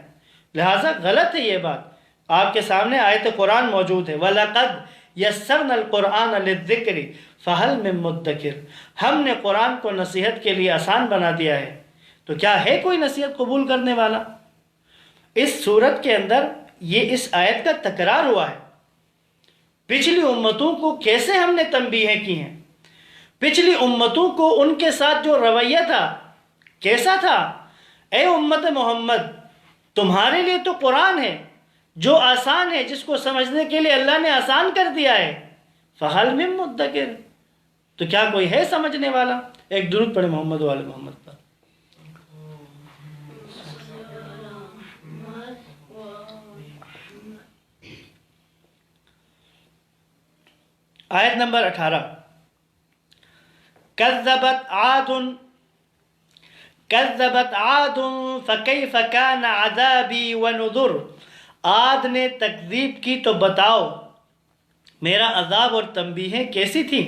لہٰذا غلط ہے یہ بات۔ آپ کے سامنے آیت قرآن موجود ہے، وَلَقَدْ يَسَّرْنَا الْقُرْآنَ لِلذِّكْرِ فَهَلْ مِن مُدَّكِرٍ، ہم نے قرآن کو نصیحت کے لیے آسان بنا دیا ہے، تو کیا ہے کوئی نصیحت قبول کرنے والا؟ اس صورت کے اندر یہ اس آیت کا تکرار ہوا ہے۔ پچھلی امتوں کو کیسے ہم نے تنبیہیں کی ہیں، پچھلی امتوں کو ان کے ساتھ جو رویہ تھا کیسا تھا؟ اے امت محمد، تمہارے لیے تو قرآن ہے جو آسان ہے، جس کو سمجھنے کے لیے اللہ نے آسان کر دیا ہے، فَهَلْ مِن مُدَّكِرٍ، تو کیا کوئی ہے سمجھنے والا؟ ایک درود پڑھے محمد وآل محمد پر۔ آیت نمبر 18، کذبت عاد فکیف کان عذابی ونذر، عاد نے تکذیب کی تو بتاؤ میرا عذاب اور تنبیہیں کیسی تھیں۔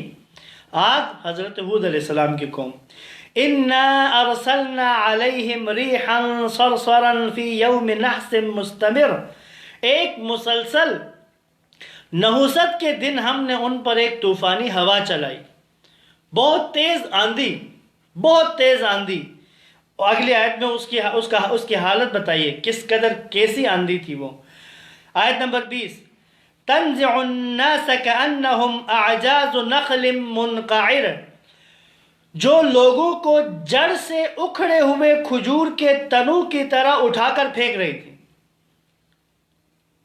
عاد حضرت ہود علیہ السلام کی قوم، انا ارسلنا علیہم ریحا صرصرا فی یوم نحس مستمر، ایک مسلسل نحوست کے دن ہم نے ان پر ایک طوفانی ہوا چلائی، بہت تیز آندھی، بہت تیز آندھی۔ اور اگلی آیت میں اس کی حالت بتائیے کس قدر کیسی آندھی تھی وہ۔ آیت نمبر 20، تنزع الناس کأنہم اعجاز نخل منقعر، جو لوگوں کو جڑ سے اکھڑے ہوئے کھجور کے تنوں کی طرح اٹھا کر پھینک رہی تھی۔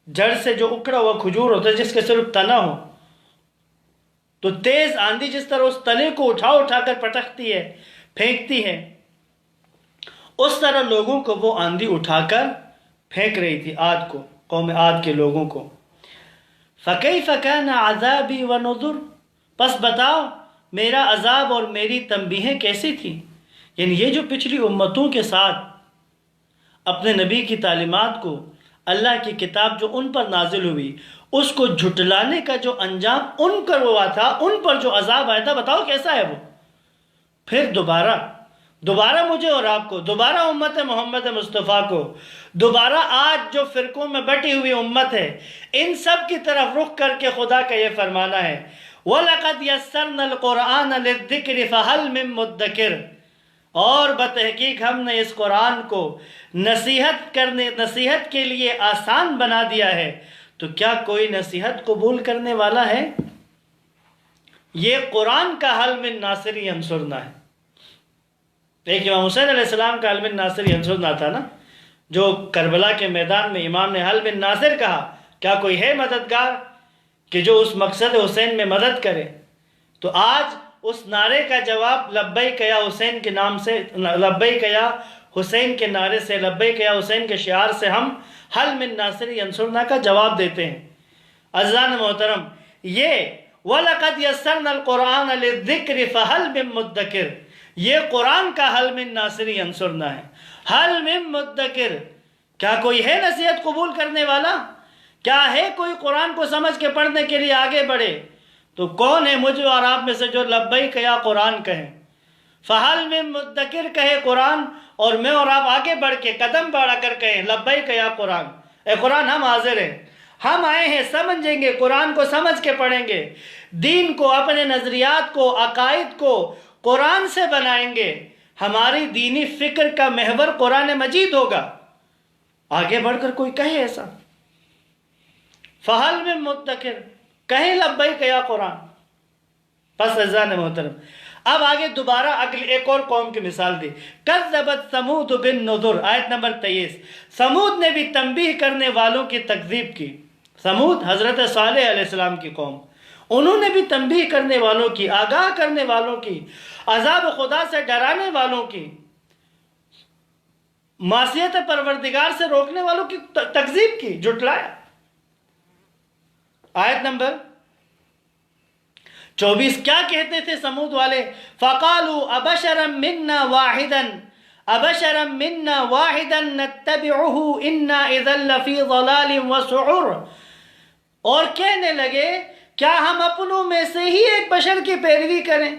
جڑ سے جو اکھڑا ہوا کھجور ہوتا ہے جس کے صرف تنا ہو، تو تیز آندھی جس طرح اس تنے کو اٹھا کر پٹکتی ہے، پھینکتی ہے، اس طرح لوگوں کو وہ آندھی اٹھا کر پھینک رہی تھی، عاد کو، قوم عاد کے لوگوں کو۔ فَكَيْفَ كَانَ عَذَابِي وَنُذُرْ، پس بتاؤ میرا عذاب اور میری تنبیہیں کیسی تھی۔ یعنی یہ جو پچھلی امتوں کے ساتھ اپنے نبی کی تعلیمات کو، اللہ کی کتاب جو ان پر نازل ہوئی، اس کو جھٹلانے کا جو انجام ان پر ہوا تھا، ان پر جو عذاب آیا تھا، بتاؤ کیسا ہے وہ۔ پھر دوبارہ مجھے اور آپ کو، دوبارہ امت محمد مصطفیٰ کو، دوبارہ آج جو فرقوں میں بٹی ہوئی امت ہے، ان سب کی طرف رخ کر کے خدا کا یہ فرمانا ہے، وَلَقَدْ يَسَّرْنَا الْقُرْآنَ لِلذِّكْرِ فَهَلْ مِن مُدَّكِرٍ، اور بتحقیق ہم نے اس قرآن کو نصیحت کے لیے آسان بنا دیا ہے، تو کیا کوئی نصیحت قبول کرنے والا ہے؟ یہ قرآن کا حل من ناصر ینصرنا ہے۔ ایک امام حسین علیہ السلام کا حل من ناصر ینصرنا تھا نا، جو کربلا کے میدان میں امام نے حل من ناصر کہا، کیا کوئی ہے مددگار کہ جو اس مقصد حسین میں مدد کرے؟ تو آج اس نعرے کا جواب لبیک یا حسین کے نام سے، لبیک یا حسین کے نعرے سے، لبیک یا حسین کے شعار سے ہم حل من ناصر ینصرنا کا جواب دیتے ہیں۔ عزیزان محترم، یہ وَلَقَدْ يَسَّرْنَا الْقُرْآنَ لِلذِّكْرِ فَهَلْ مِن مُدَّكِرٍ، یہ قرآن کا حل من ناصر ینصرنا ہے۔ حل من مدکر، کیا کوئی ہے نصیحت قبول کرنے والا؟ کیا ہے کوئی قرآن کو سمجھ کے پڑھنے کے لیے آگے بڑھے؟ تو کون ہے مجھے اور آپ میں سے جو لبیک یا قرآن کہیں، فحل من مدکر کہے قرآن، اور میں اور آپ آگے بڑھ کے قدم بڑھا کر کہیں لبیک یا قرآن، اے قرآن ہم حاضر ہیں، ہم آئے ہیں، سمجھیں گے، قرآن کو سمجھ کے پڑھیں گے، دین کو، اپنے نظریات کو، عقائد کو قرآن سے بنائیں گے، ہماری دینی فکر کا محور قرآن مجید ہوگا۔ آگے بڑھ کر کوئی کہے ایسا، فحل من مدکر، کہیں لبیک یا قرآن۔ پس عزیزان محترم، اب آگے دوبارہ اگلی ایک اور قوم کی مثال دی، کذبت ثمود بالنذر، آیت نمبر 23، ثمود نے بھی تنبیہ کرنے والوں کی تکذیب کی۔ ثمود حضرت صالح علیہ السلام کی قوم، انہوں نے بھی تنبیہ کرنے والوں کی، آگاہ کرنے والوں کی، عذاب خدا سے ڈرانے والوں کی، معصیت پروردگار سے روکنے والوں کی تکذیب کی، جھٹلایا۔ آیت نمبر 24 کیا کہتے تھے ثمود والے؟ فَقَالُوا أَبَشَرًا مِنَّا وَاحِدًا نَتَّبِعُهُ إِنَّا إِذًا لَفِي ضَلَالٍ وَسُعُرٍ، اور کہنے لگے کیا ہم اپنوں میں سے ہی ایک بشر کی پیروی کریں،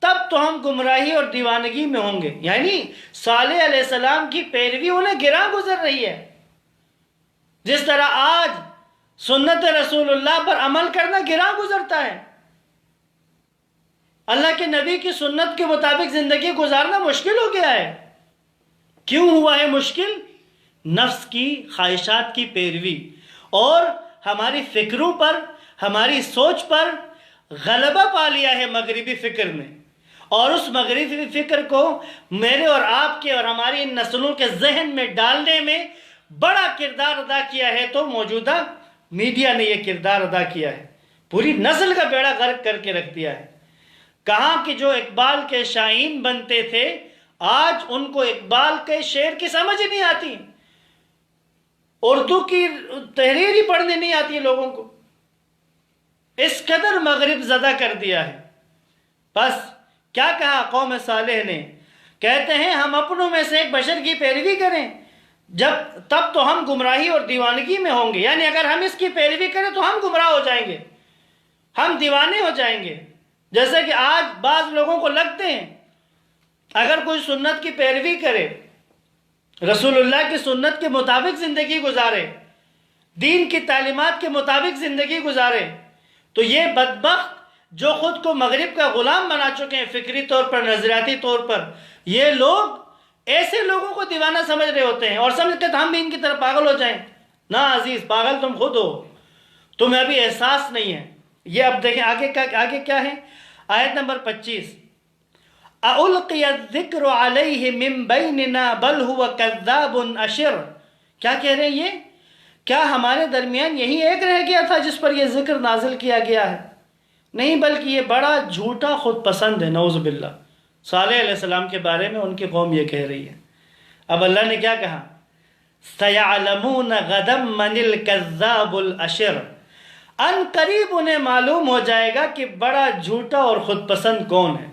تب تو ہم گمراہی اور دیوانگی میں ہوں گے۔ یعنی صالح علیہ السلام کی پیروی انہیں گراں گزر رہی ہے، جس طرح آج سنت رسول اللہ پر عمل کرنا گراں گزرتا ہے۔ اللہ کے نبی کی سنت کے مطابق زندگی گزارنا مشکل ہو گیا ہے۔ کیوں ہوا ہے مشکل؟ نفس کی خواہشات کی پیروی اور ہماری فکروں پر، ہماری سوچ پر غلبہ پا لیا ہے مغربی فکر نے، اور اس مغربی فکر کو میرے اور آپ کے اور ہماری ان نسلوں کے ذہن میں ڈالنے میں بڑا کردار ادا کیا ہے تو موجودہ میڈیا نے یہ کردار ادا کیا ہے، پوری نسل کا بیڑا غرق کر کے رکھ دیا ہے۔ کہاں کہ جو اقبال کے شائین بنتے تھے، آج ان کو اقبال کے شعر کی سمجھ نہیں آتی، اردو کی تحریر ہی پڑھنے نہیں آتی ہے لوگوں کو، اس قدر مغرب زدہ کر دیا ہے۔ بس کیا کہا قوم صالح نے؟ کہتے ہیں ہم اپنوں میں سے ایک بشر کی پیروی کریں تب تو ہم گمراہی اور دیوانگی میں ہوں گے، یعنی اگر ہم اس کی پیروی کریں تو ہم گمراہ ہو جائیں گے، ہم دیوانے ہو جائیں گے۔ جیسے کہ آج بعض لوگوں کو لگتے ہیں اگر کوئی سنت کی پیروی کرے، رسول اللہ کی سنت کے مطابق زندگی گزارے، دین کی تعلیمات کے مطابق زندگی گزارے، تو یہ بدبخت جو خود کو مغرب کا غلام بنا چکے ہیں فکری طور پر، نظریاتی طور پر، یہ لوگ ایسے لوگوں کو دیوانہ سمجھ رہے ہوتے ہیں اور سمجھتے ہیں ہم بھی ان کی طرف پاگل ہو جائیں۔ نہ عزیز، پاگل تم خود ہو، تمہیں ابھی احساس نہیں ہے۔ یہ اب دیکھیں آگے کیا ہے، آیت نمبر 25، أَأُلْقِيَ الذِّكْرُ عَلَيْهِ مِن بَيْنِنَا بَلْ هُوَ كَذَّابٌ أَشِرٌ، کیا کہہ رہے ہیں یہ؟ کیا ہمارے درمیان یہی ایک رہ گیا تھا جس پر یہ ذکر نازل کیا گیا ہے؟ نہیں، بلکہ یہ بڑا جھوٹا خود پسند ہے، نعوذ باللہ۔ صالح علیہ السلام کے بارے میں ان کی قوم یہ کہہ رہی ہے۔ اب اللہ نے کیا کہا؟ سَيَعْلَمُونَ غَدًا مَنِ الْكَذَّابُ الْأَشِرُ، ان قریب انہیں معلوم ہو جائے گا کہ بڑا جھوٹا اور خود پسند کون ہے۔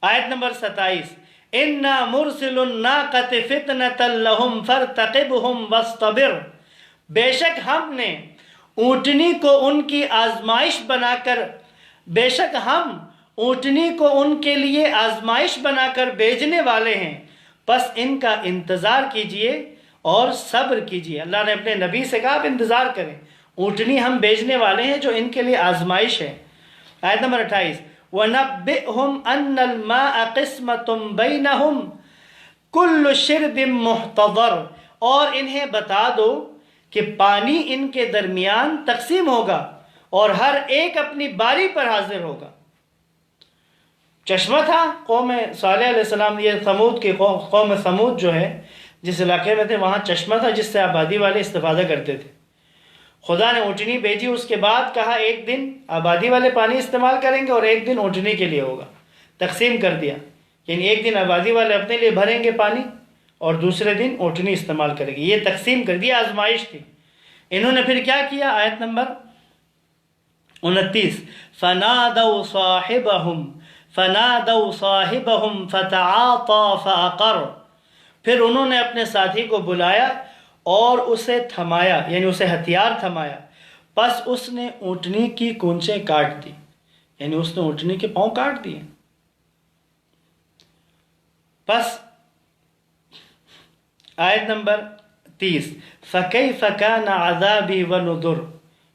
آیت نمبر 27، اِنَّا مُرْسِلُ النَّاقَةِ فِتْنَةً لَهُمْ فَارْتَقِبْهُمْ وَاصْطَبِرْ، بے شک ہم نے اونٹنی کو ان کی آزمائش بنا کر، بے شک ہم اونٹنی کو ان کے لیے آزمائش بنا کر بھیجنے والے ہیں، پس ان کا انتظار کیجئے اور صبر کیجئے۔ اللہ نے اپنے نبی سے کہا آپ انتظار کریں، اونٹنی ہم بھیجنے والے ہیں جو ان کے لیے آزمائش ہے۔ آیت نمبر 28، وَنَبِّئْهُمْ أَنَّ الْمَاءَ قِسْمَةٌ بَيْنَهُمْ كُلُّ شِرْبٍ مُحْتَضَرٍ، اور انہیں بتا دو کہ پانی ان کے درمیان تقسیم ہوگا اور ہر ایک اپنی باری پر حاضر ہوگا۔ چشمہ تھا قوم صالح علیہ السلام، یہ ثمود کی قوم ثمود جو ہے جس علاقے میں تھے، وہاں چشمہ تھا جس سے آبادی والے استفادہ کرتے تھے۔ خدا نے اونٹنی بھیجی، اس کے بعد کہا ایک دن آبادی والے پانی استعمال کریں گے اور ایک دن اونٹنی کے لیے ہوگا، تقسیم کر دیا، یعنی ایک دن آبادی والے اپنے لیے بھریں گے پانی اور دوسرے دن اونٹنی استعمال کرے گی، یہ تقسیم کر دیا، آزمائش تھی۔ انہوں نے پھر کیا کیا؟ آیت نمبر 29، فَنَادَوْا صَاحِبَهُمْ فَتَعَاطَى فَعَقَرَ، پھر انہوں نے اپنے ساتھی کو بلایا اور اسے تھمایا، یعنی اسے ہتھیار تھمایا، پس اس نے اونٹنی کی کونچیں کاٹ دی، یعنی اس نے اونٹنی کے پاؤں کاٹ دیے۔ پس آیت نمبر 30، فَكَيْفَ كَانَ عَذَابِي وَنُذُرْ،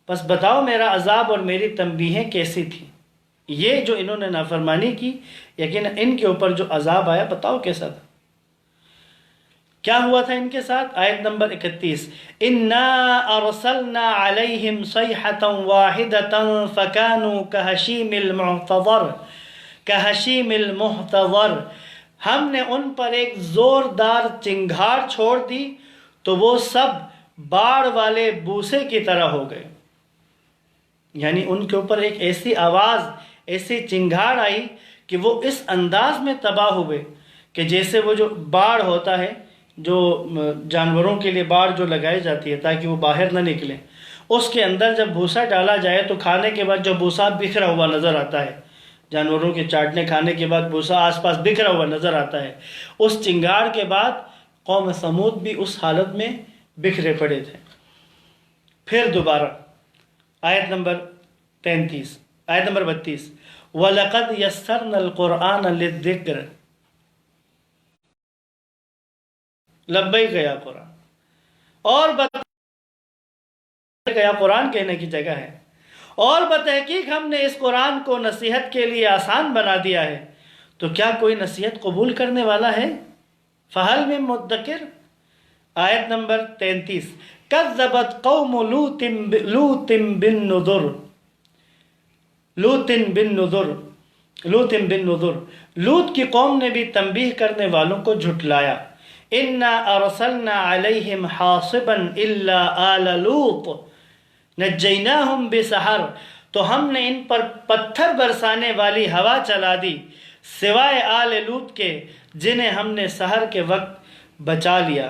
پس بتاؤ میرا عذاب اور میری تنبیہیں کیسی تھی۔ یہ جو انہوں نے نافرمانی کی، یقیناً ان کے اوپر جو عذاب آیا بتاؤ کیسا تھا، کیا ہوا تھا ان کے ساتھ۔ آیت نمبر 31، اِنَّا أَرْسَلْنَا عَلَيْهِمْ صَيْحَةً وَاحِدَةً فَكَانُوا كَهَشِيمِ الْمُعْتَظِرِ، کہشیم المحتضر، ہم نے ان پر ایک زوردار چنگھاڑ چھوڑ دی تو وہ سب باڑ والے بوسے کی طرح ہو گئے. یعنی ان کے اوپر ایک ایسی آواز، ایسی چنگھاڑ آئی کہ وہ اس انداز میں تباہ ہوئے کہ جیسے وہ جو باڑ ہوتا ہے، جو جانوروں کے لیے باڑ جو لگائی جاتی ہے تاکہ وہ باہر نہ نکلیں، اس کے اندر جب بھوسا ڈالا جائے تو کھانے کے بعد جو بھوسا بکھرا ہوا نظر آتا ہے، جانوروں کے چاٹنے کھانے کے بعد بھوسا آس پاس بکھرا ہوا نظر آتا ہے، اس چنگاڑ کے بعد قوم سمود بھی اس حالت میں بکھرے پڑے تھے. پھر دوبارہ آیت نمبر 32 وَلَقَدْ يَسَّرْنَا الْقُرْآنَ لِلذِّكْرِ. لبیک یا قرآن، اور یا قرآن کہنے کی جگہ ہے، اور بتحقیق ہم نے اس قرآن کو نصیحت کے لیے آسان بنا دیا ہے، تو کیا کوئی نصیحت قبول کرنے والا ہے؟ فَهَلْ مِن مُدَّكِرٍ. آیت نمبر 33 کذبت قوم لوط بالنذر، لوط کی قوم نے بھی تنبیہ کرنے والوں کو جھٹلایا. انا ارسلنا علیہم حاصبا الا آل لوط نجیناہم بسحر، تو ہم نے ان پر پتھر برسانے والی ہوا چلا دی سوائے آل لوط کے جنہیں ہم نے سحر کے وقت بچا لیا.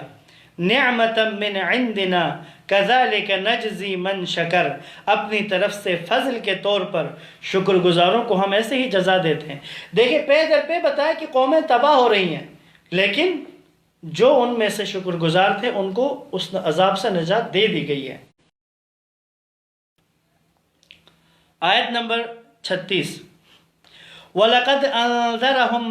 نعمتا من عندنا کذالک نجزی من شکر، اپنی طرف سے فضل کے طور پر شکر گزاروں کو ہم ایسے ہی جزا دیتے ہیں. دیکھیں پے در پے بتایا کہ قومیں تباہ ہو رہی ہیں، لیکن جو ان میں سے شکر گزار تھے ان کو اس عذاب سے نجات دے دی گئی ہے. آیت نمبر 36 وَلَقَدْ أَنذَرَهُمْ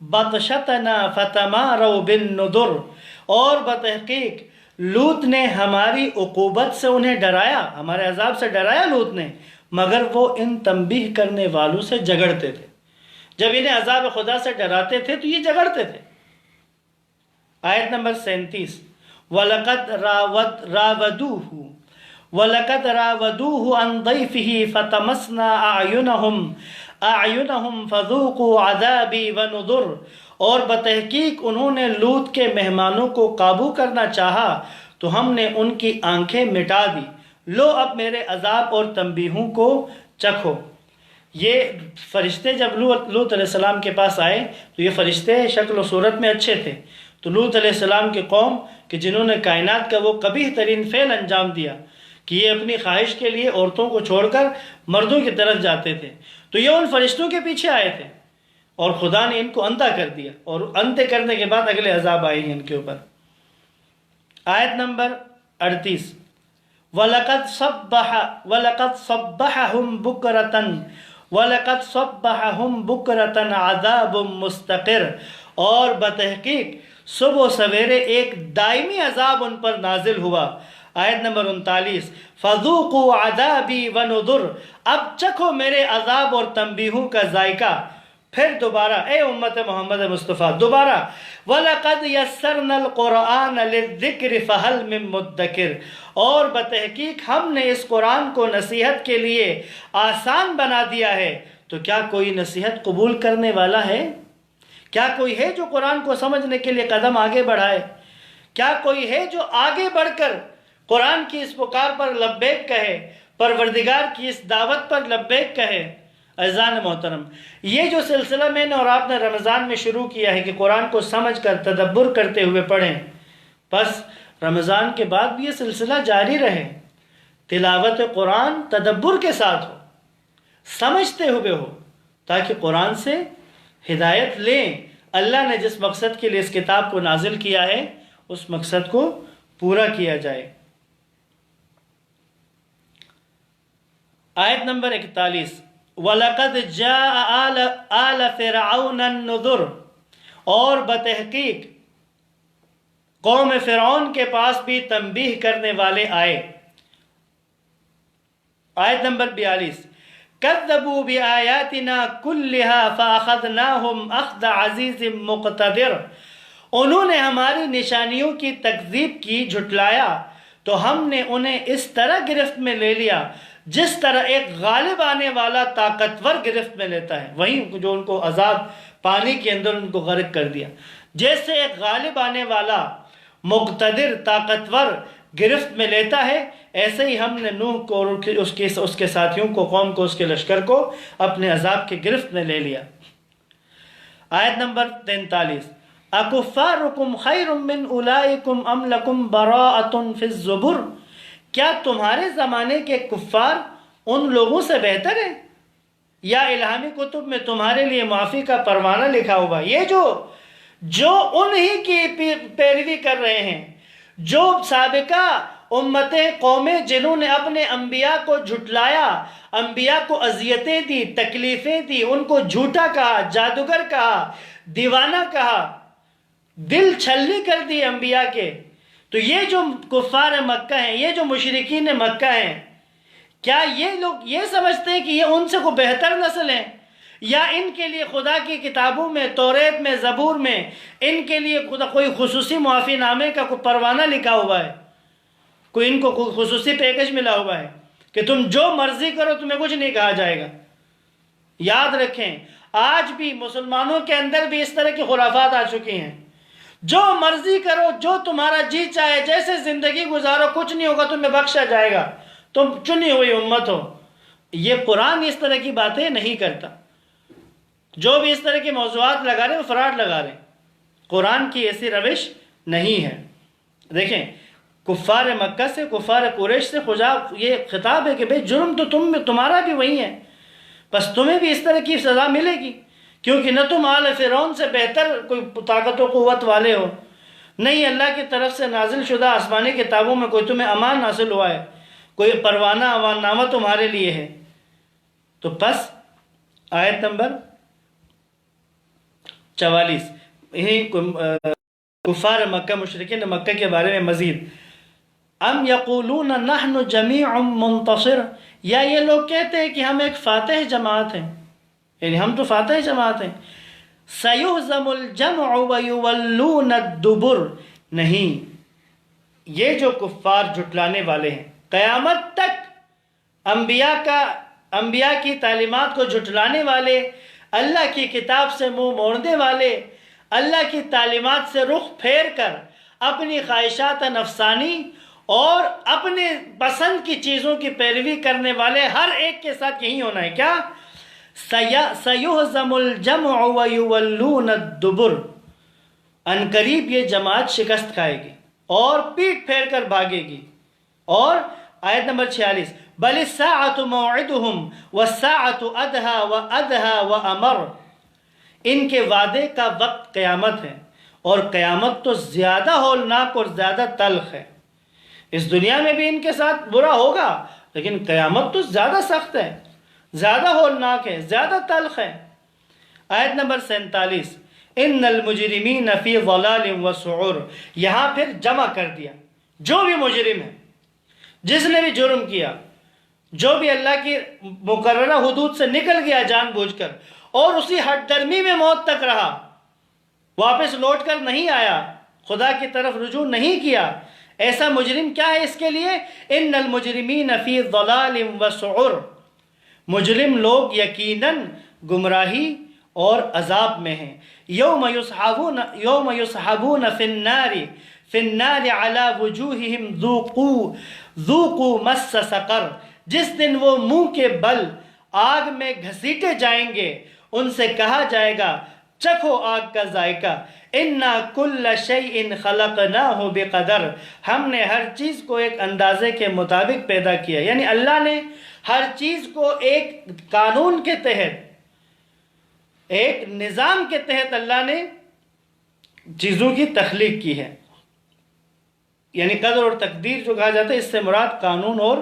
بَطْشَتَنَا فَتَمَارَوْا بِالنُّذُرِ، اور بتحقیق لوط نے ہماری عقوبت سے انہیں ڈرایا، ہمارے عذاب سے ڈرایا لوط نے، مگر وہ ان تنبیہ کرنے والوں سے جھگڑتے تھے. جب انہیں عذاب خدا سے ڈراتے تھے تو یہ جھگڑتے تھے. آیت نمبر 37 وَلَقَدْ رَاوَدُوهُ عَنْ ضَيْفِهِ فَطَمَسْنَا أَعْيُنَهُمْ فَذُوقُوا عَذَابِي وَنُذُرِ، اور بتحقیق انہوں نے لوط کے مہمانوں کو قابو کرنا چاہا تو ہم نے ان کی آنکھیں مٹا دی، لو اب میرے عذاب اور تنبیہوں کو چکھو. یہ فرشتے جب لوط علیہ السلام کے پاس آئے تو یہ فرشتے شکل و صورت میں اچھے تھے، تو لوط علیہ السلام کی قوم کہ جنہوں نے کائنات کا وہ قبیح ترین فعل انجام دیا کہ یہ اپنی خواہش کے لیے عورتوں کو چھوڑ کر مردوں کی طرف جاتے تھے، تو یہ ان فرشتوں کے پیچھے آئے تھے اور خدا نے ان کو اندھا کر دیا، اور اندھے کرنے کے بعد اگلے عذاب آئے ہیں ان کے اوپر. آیت نمبر 38 وَلَقَدْ صَبَّحَهُمْ بُكْرَةً عَذَابٌ مُسْتَقِرٌ، اور بتحقیق صبح و سویرے ایک دائمی عذاب ان پر نازل ہوا. آیت نمبر 39 فَذُوقُوا عَذَابِي وَنُذُرِ، اب چکھو میرے عذاب اور تنبیہوں کا ذائقہ. پھر دوبارہ اے امت محمد مصطفیٰ، دوبارہ وَلَقَدْ يَسَّرْنَا الْقُرْآنَ لِلذِّكْرِ فَهَلْ مِن مُدَّكِرٍ، اور بتحقیق ہم نے اس قرآن کو نصیحت کے لیے آسان بنا دیا ہے، تو کیا کوئی نصیحت قبول کرنے والا ہے؟ کیا کوئی ہے جو قرآن کو سمجھنے کے لیے قدم آگے بڑھائے؟ کیا کوئی ہے جو آگے بڑھ کر قرآن کی اس پکار پر لبیک کہے، پروردگار کی اس دعوت پر لبیک کہے؟ عزیزان محترم، یہ جو سلسلہ میں نے اور آپ نے رمضان میں شروع کیا ہے کہ قرآن کو سمجھ کر تدبر کرتے ہوئے پڑھیں، بس رمضان کے بعد بھی یہ سلسلہ جاری رہے. تلاوت قرآن تدبر کے ساتھ ہو، سمجھتے ہوئے ہو، تاکہ قرآن سے ہدایت لیں. اللہ نے جس مقصد کے لیے اس کتاب کو نازل کیا ہے اس مقصد کو پورا کیا جائے. آیت نمبر 41 وَلَقَدْ جَاءَ آلَ فِرْعَوْنَ النُّذُرُ، اور بتحقیق قوم فرعون کے پاس بھی تنبیہ کرنے والے آئے. آیت نمبر 42 كَذَّبُوا بِآيَاتِنَا كُلِّهَا فَأَخَذْنَاهُمْ أَخْذَ عَزِيزٍ مُقْتَدِرٍ، انہوں نے ہماری نشانیوں کی تکذیب کی، جھٹلایا، تو ہم نے انہیں اس طرح گرفت میں لے لیا جس طرح ایک غالب آنے والا طاقتور گرفت میں لیتا ہے، وہیں جو ان کو عذاب پانی کے اندر ان کو غرق کر دیا، جیسے ایک غالب آنے والا مقتدر طاقتور گرفت میں لیتا ہے، ایسے ہی ہم نے نوح کو اور اس کے ساتھیوں کو، قوم کو، اس کے لشکر کو اپنے عذاب کے گرفت میں لے لیا۔ آیت نمبر 43، اکفارکم خیر من اولئکم ام لکم براءۃ فی الزبر، کیا تمہارے زمانے کے کفار ان لوگوں سے بہتر ہیں یا الہامی کتب میں تمہارے لیے معافی کا پروانہ لکھا ہوا؟ یہ جو انہی کی پیروی کر رہے ہیں، جو سابقہ امتیں، قومیں جنہوں نے اپنے انبیاء کو جھٹلایا، انبیاء کو اذیتیں دی، تکلیفیں دی، ان کو جھوٹا کہا، جادوگر کہا، دیوانہ کہا، دل چھلنی کر دی انبیاء کے، تو یہ جو کفار مکہ ہیں، یہ جو مشرکین مکہ ہیں، کیا یہ لوگ یہ سمجھتے ہیں کہ یہ ان سے کوئی بہتر نسل ہیں، یا ان کے لیے خدا کی کتابوں میں، توریت میں، زبور میں ان کے لیے خدا کوئی خصوصی معافی نامے کا کوئی پروانہ لکھا ہوا ہے، کوئی ان کو کوئی خصوصی پیکج ملا ہوا ہے کہ تم جو مرضی کرو تمہیں کچھ نہیں کہا جائے گا؟ یاد رکھیں، آج بھی مسلمانوں کے اندر بھی اس طرح کی خرافات آ چکی ہیں، جو مرضی کرو، جو تمہارا جی چاہے، جیسے زندگی گزارو، کچھ نہیں ہوگا، تمہیں بخشا جائے گا، تم چنی ہوئی امت ہو۔ یہ قرآن اس طرح کی باتیں نہیں کرتا۔ جو بھی اس طرح کے موضوعات لگا رہے ہیں وہ فراڈ لگا رہے ہیں، قرآن کی ایسی روش نہیں ہے۔ دیکھیں، کفار مکہ سے، کفار قریش سے خدا یہ خطاب ہے کہ بھئی جرم تو تمہارا بھی وہی ہے، بس تمہیں بھی اس طرح کی سزا ملے گی، کیونکہ نہ تم آل فرعون سے بہتر کوئی طاقت و قوت والے ہو، نہیں اللہ کی طرف سے نازل شدہ آسمانی کتابوں میں کوئی تمہیں امان حاصل ہوا ہے، کوئی پروانہ امان نامہ تمہارے لیے ہے۔ تو پس آیت نمبر 44، کفار مکہ، مشرکین مکہ کے بارے میں مزید، ام یقولون نحن جمیع منتصر، یا یہ لوگ کہتے ہیں کہ ہم ایک فاتح جماعت ہیں، یعنی ہم تو فاتح جماعت ہیں۔ سیہزم الجمع ویولون الدبر، نہیں، یہ جو کفار جھٹلانے والے ہیں، قیامت تک انبیاء کی تعلیمات کو جھٹلانے والے، اللہ کی کتاب سے منہ موڑنے والے، اللہ کی تعلیمات سے رخ پھیر کر اپنی خواہشات نفسانی اور اپنے پسند کی چیزوں کی پیروی کرنے والے، ہر ایک کے ساتھ یہی ہونا ہے۔ کیا؟ سیہزم الجمع ویولون الدبر، ان قریب یہ جماعت شکست کھائے گی اور پیٹ پھیر کر بھاگے گی۔ اور آیت نمبر 46، بل الساعۃ موعدہم والساعۃ ادہا وادہا وامر، ان کے وعدے کا وقت قیامت ہے، اور قیامت تو زیادہ ہولناک اور زیادہ تلخ ہے۔ اس دنیا میں بھی ان کے ساتھ برا ہوگا، لیکن قیامت تو زیادہ سخت ہے، زیادہ ہولناک ہے، زیادہ تلخ ہے۔ آیت نمبر 47، ان المجرمین فی ضلال وسعور، یہاں پھر جمع کر دیا جو بھی مجرم ہے، جس نے بھی جرم کیا، جو بھی اللہ کی مقررہ حدود سے نکل گیا جان بوجھ کر اور اسی ہٹ درمی میں موت تک رہا، واپس لوٹ کر نہیں آیا، خدا کی طرف رجوع نہیں کیا، ایسا مجرم کیا ہے اس کے لیے؟ ان المجرمین فی ضلال وسعور، مجرم لوگ یقیناً گمراہی اور عذاب میں ہیں۔ یوم یسحبون فی النار علی وجوہہم ذوقوا مس سقر، جس دن وہ منہ کے بل آگ میں گھسیٹے جائیں گے، ان سے کہا جائے گا چکھو آگ کا ذائقہ، انا کل شیء خلقناہ بقدر، ہم نے ہر چیز کو ایک اندازے کے مطابق پیدا کیا، یعنی اللہ نے ہر چیز کو ایک قانون کے تحت، ایک نظام کے تحت اللہ نے چیزوں کی تخلیق کی ہے۔ یعنی قدر اور تقدیر جو کہا جاتا ہے، اس سے مراد قانون اور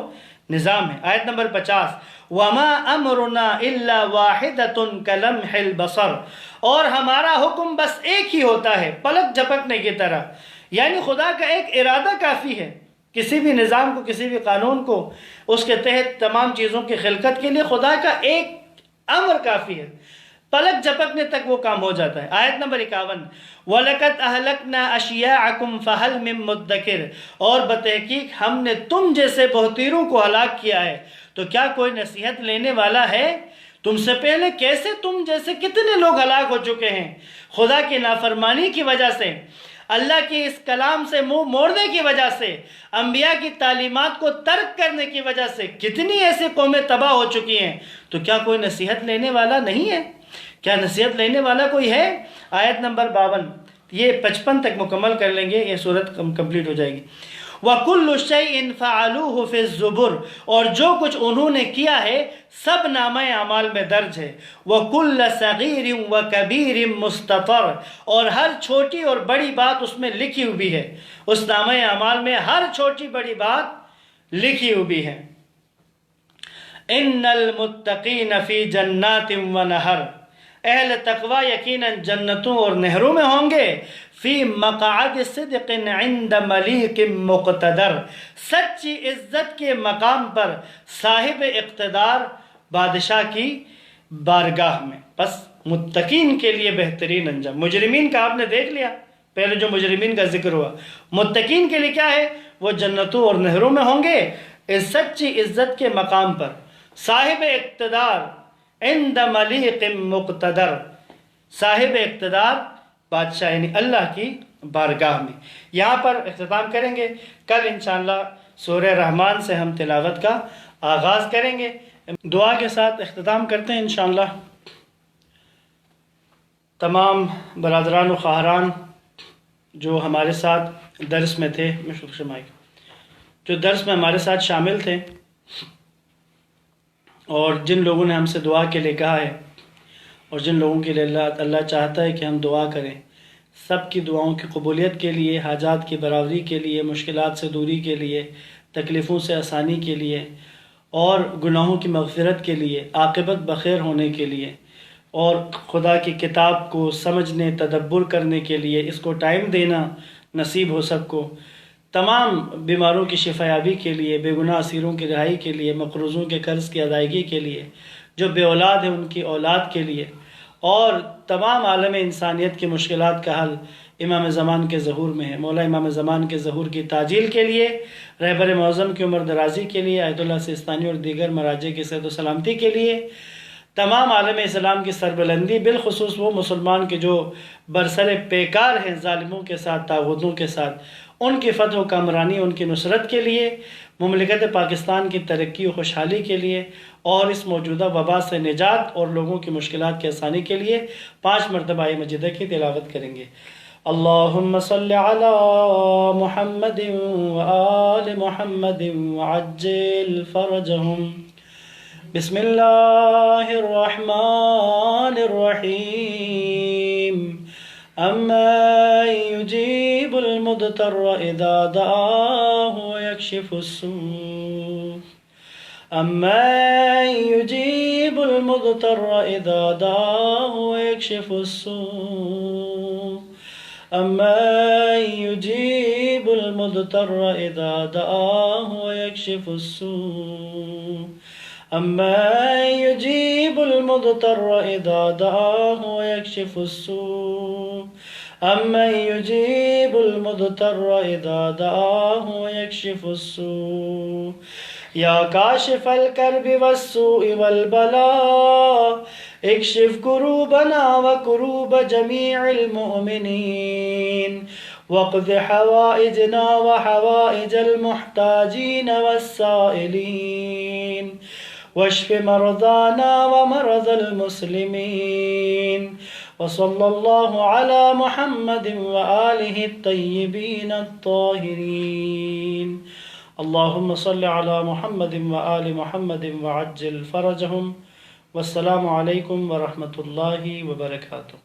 نظام ہے۔ آیت نمبر 50، وما امرنا الا واحدۃ کلمح البصر، اور ہمارا حکم بس ایک ہی ہوتا ہے، پلک جھپکنے کی طرح، یعنی خدا کا ایک ارادہ کافی ہے، کسی بھی نظام کو، کسی بھی قانون کو، اس کے تحت تمام چیزوں کی خلقت کے لیے خدا کا ایک امر کافی ہے۔ پلک جھپکنے تک وہ کام ہو جاتا ہے۔ آیت نمبر 51، وَلَقَدْ أَهْلَكْنَا أَشْيَاعَكُمْ فَهَلْ مِن مُدَّكِرٍ، اور بتحقیق ہم نے تم جیسے بہتیروں کو ہلاک کیا ہے، تو کیا کوئی نصیحت لینے والا ہے؟ تم سے پہلے کیسے تم جیسے کتنے لوگ ہلاک ہو چکے ہیں، خدا کی نافرمانی کی وجہ سے، اللہ کی اس کلام سے منہ موڑنے کی وجہ سے، انبیاء کی تعلیمات کو ترک کرنے کی وجہ سے کتنی ایسی قومیں تباہ ہو چکی ہیں، تو کیا کوئی نصیحت لینے والا نہیں ہے؟ کیا نصیحت لینے والا کوئی ہے؟ آیت نمبر 52، یہ 55 تک مکمل کر لیں گے، یہ صورت کمپلیٹ ہو جائے گی۔ وَكُلُّ شَيْءٍ فَعَلُوهُ فِي الزُّبُرِ، اور جو کچھ انہوں نے کیا ہے سب نامہ اعمال میں درج ہے۔ وَكُلَّ صَغِيرٍ وَكَبِيرٍ مُسْتَطَرٍ، اور ہر چھوٹی اور بڑی بات اس میں لکھی ہوئی ہے، اس نامہ اعمال میں ہر چھوٹی بڑی بات لکھی ہوئی ہے۔ اِنَّ الْمُتَّقِينَ فِي جَنَّاتٍ وَنَهَرٍ، اہل تقوی یقیناً جنتوں اور نہروں میں ہوں گے۔ فی مقعد صدق عند ملیک مقتدر، سچی عزت کے مقام پر صاحب اقتدار بادشاہ کی بارگاہ میں۔ پس متقین کے لیے بہترین انجام۔ مجرمین کا آپ نے دیکھ لیا، پہلے جو مجرمین کا ذکر ہوا، متقین کے لیے کیا ہے؟ وہ جنتوں اور نہروں میں ہوں گے، اس سچی عزت کے مقام پر صاحب اقتدار، عند ملیک مقتدر، صاحب اقتدار بادشاہ یعنی اللہ کی بارگاہ میں۔ یہاں پر اختتام کریں گے، کل انشاءاللہ سورہ رحمان سے ہم تلاوت کا آغاز کریں گے۔ دعا کے ساتھ اختتام کرتے ہیں انشاءاللہ۔ تمام برادران و خواہران جو ہمارے ساتھ درس میں تھے، جو درس میں ہمارے ساتھ شامل تھے، اور جن لوگوں نے ہم سے دعا کے لیے کہا ہے، اور جن لوگوں کے لیے اللہ چاہتا ہے کہ ہم دعا کریں، سب کی دعاؤں کی قبولیت کے لیے، حاجات کی برابری کے لیے، مشکلات سے دوری کے لیے، تکلیفوں سے آسانی کے لیے، اور گناہوں کی مغفرت کے لیے، عاقبت بخیر ہونے کے لیے، اور خدا کی کتاب کو سمجھنے، تدبر کرنے کے لیے، اس کو ٹائم دینا نصیب ہو سب کو، تمام بیماروں کی شفا یابی کے لیے، بے گناہ اسیروں کی رہائی کے لیے، مقروضوں کے قرض کی ادائیگی کے لیے، جو بے اولاد ہیں ان کی اولاد کے لیے، اور تمام عالم انسانیت کی مشکلات کا حل امام زمان کے ظہور میں ہے۔ مولا امام زمان کے ظہور کی تعجیل کے لیے، رہبر معظم کی عمر درازی کے لیے، آیت اللہ سیستانی اور دیگر مراجع کی صحت و سلامتی کے لیے، تمام عالم اسلام کی سربلندی، بالخصوص وہ مسلمان کے جو برسر پیکار ہیں ظالموں کے ساتھ، طاغوتوں کے ساتھ، ان کی فتح و کامرانی، ان کی نصرت کے لیے، مملکت پاکستان کی ترقی و خوشحالی کے لیے، اور اس موجودہ وبا سے نجات اور لوگوں کی مشکلات کی آسانی کے لیے 5 مرتبہ آیت مجیدہ کی تلاوت کریں گے۔ اللہم صلی علی محمد وآل محمد وعجل فرجہم۔ بسم اللہ الرحمن الرحیم۔ امن یجیب المضطر اذا دعاہ ویکشف السوء، امن یجیب المضطر اذا دعاہ ویکشف السوء، امن یجیب المضطر اذا دعاہ ویکشف السوء، امن یجیب المضطر اذا دعاہ ویکشف السوء، امن یجیب المضطر اذا دعاہ ویکشف السوء، یا کاشف الکرب والسوء والبلاء اکشف کروبنا وکروب جمیع المؤمنین، واقض حوائجنا وحوائج المحتاجین والسائلین، واشف مرضانا ومرض المسلمین، وصلی اللہ علی محمد وآلہ الطیبین الطاہرین۔ اللہم صلی علی محمد وآل محمد وعجل فرجہم۔ والسلام علیکم ورحمۃ اللہ وبرکاتہ۔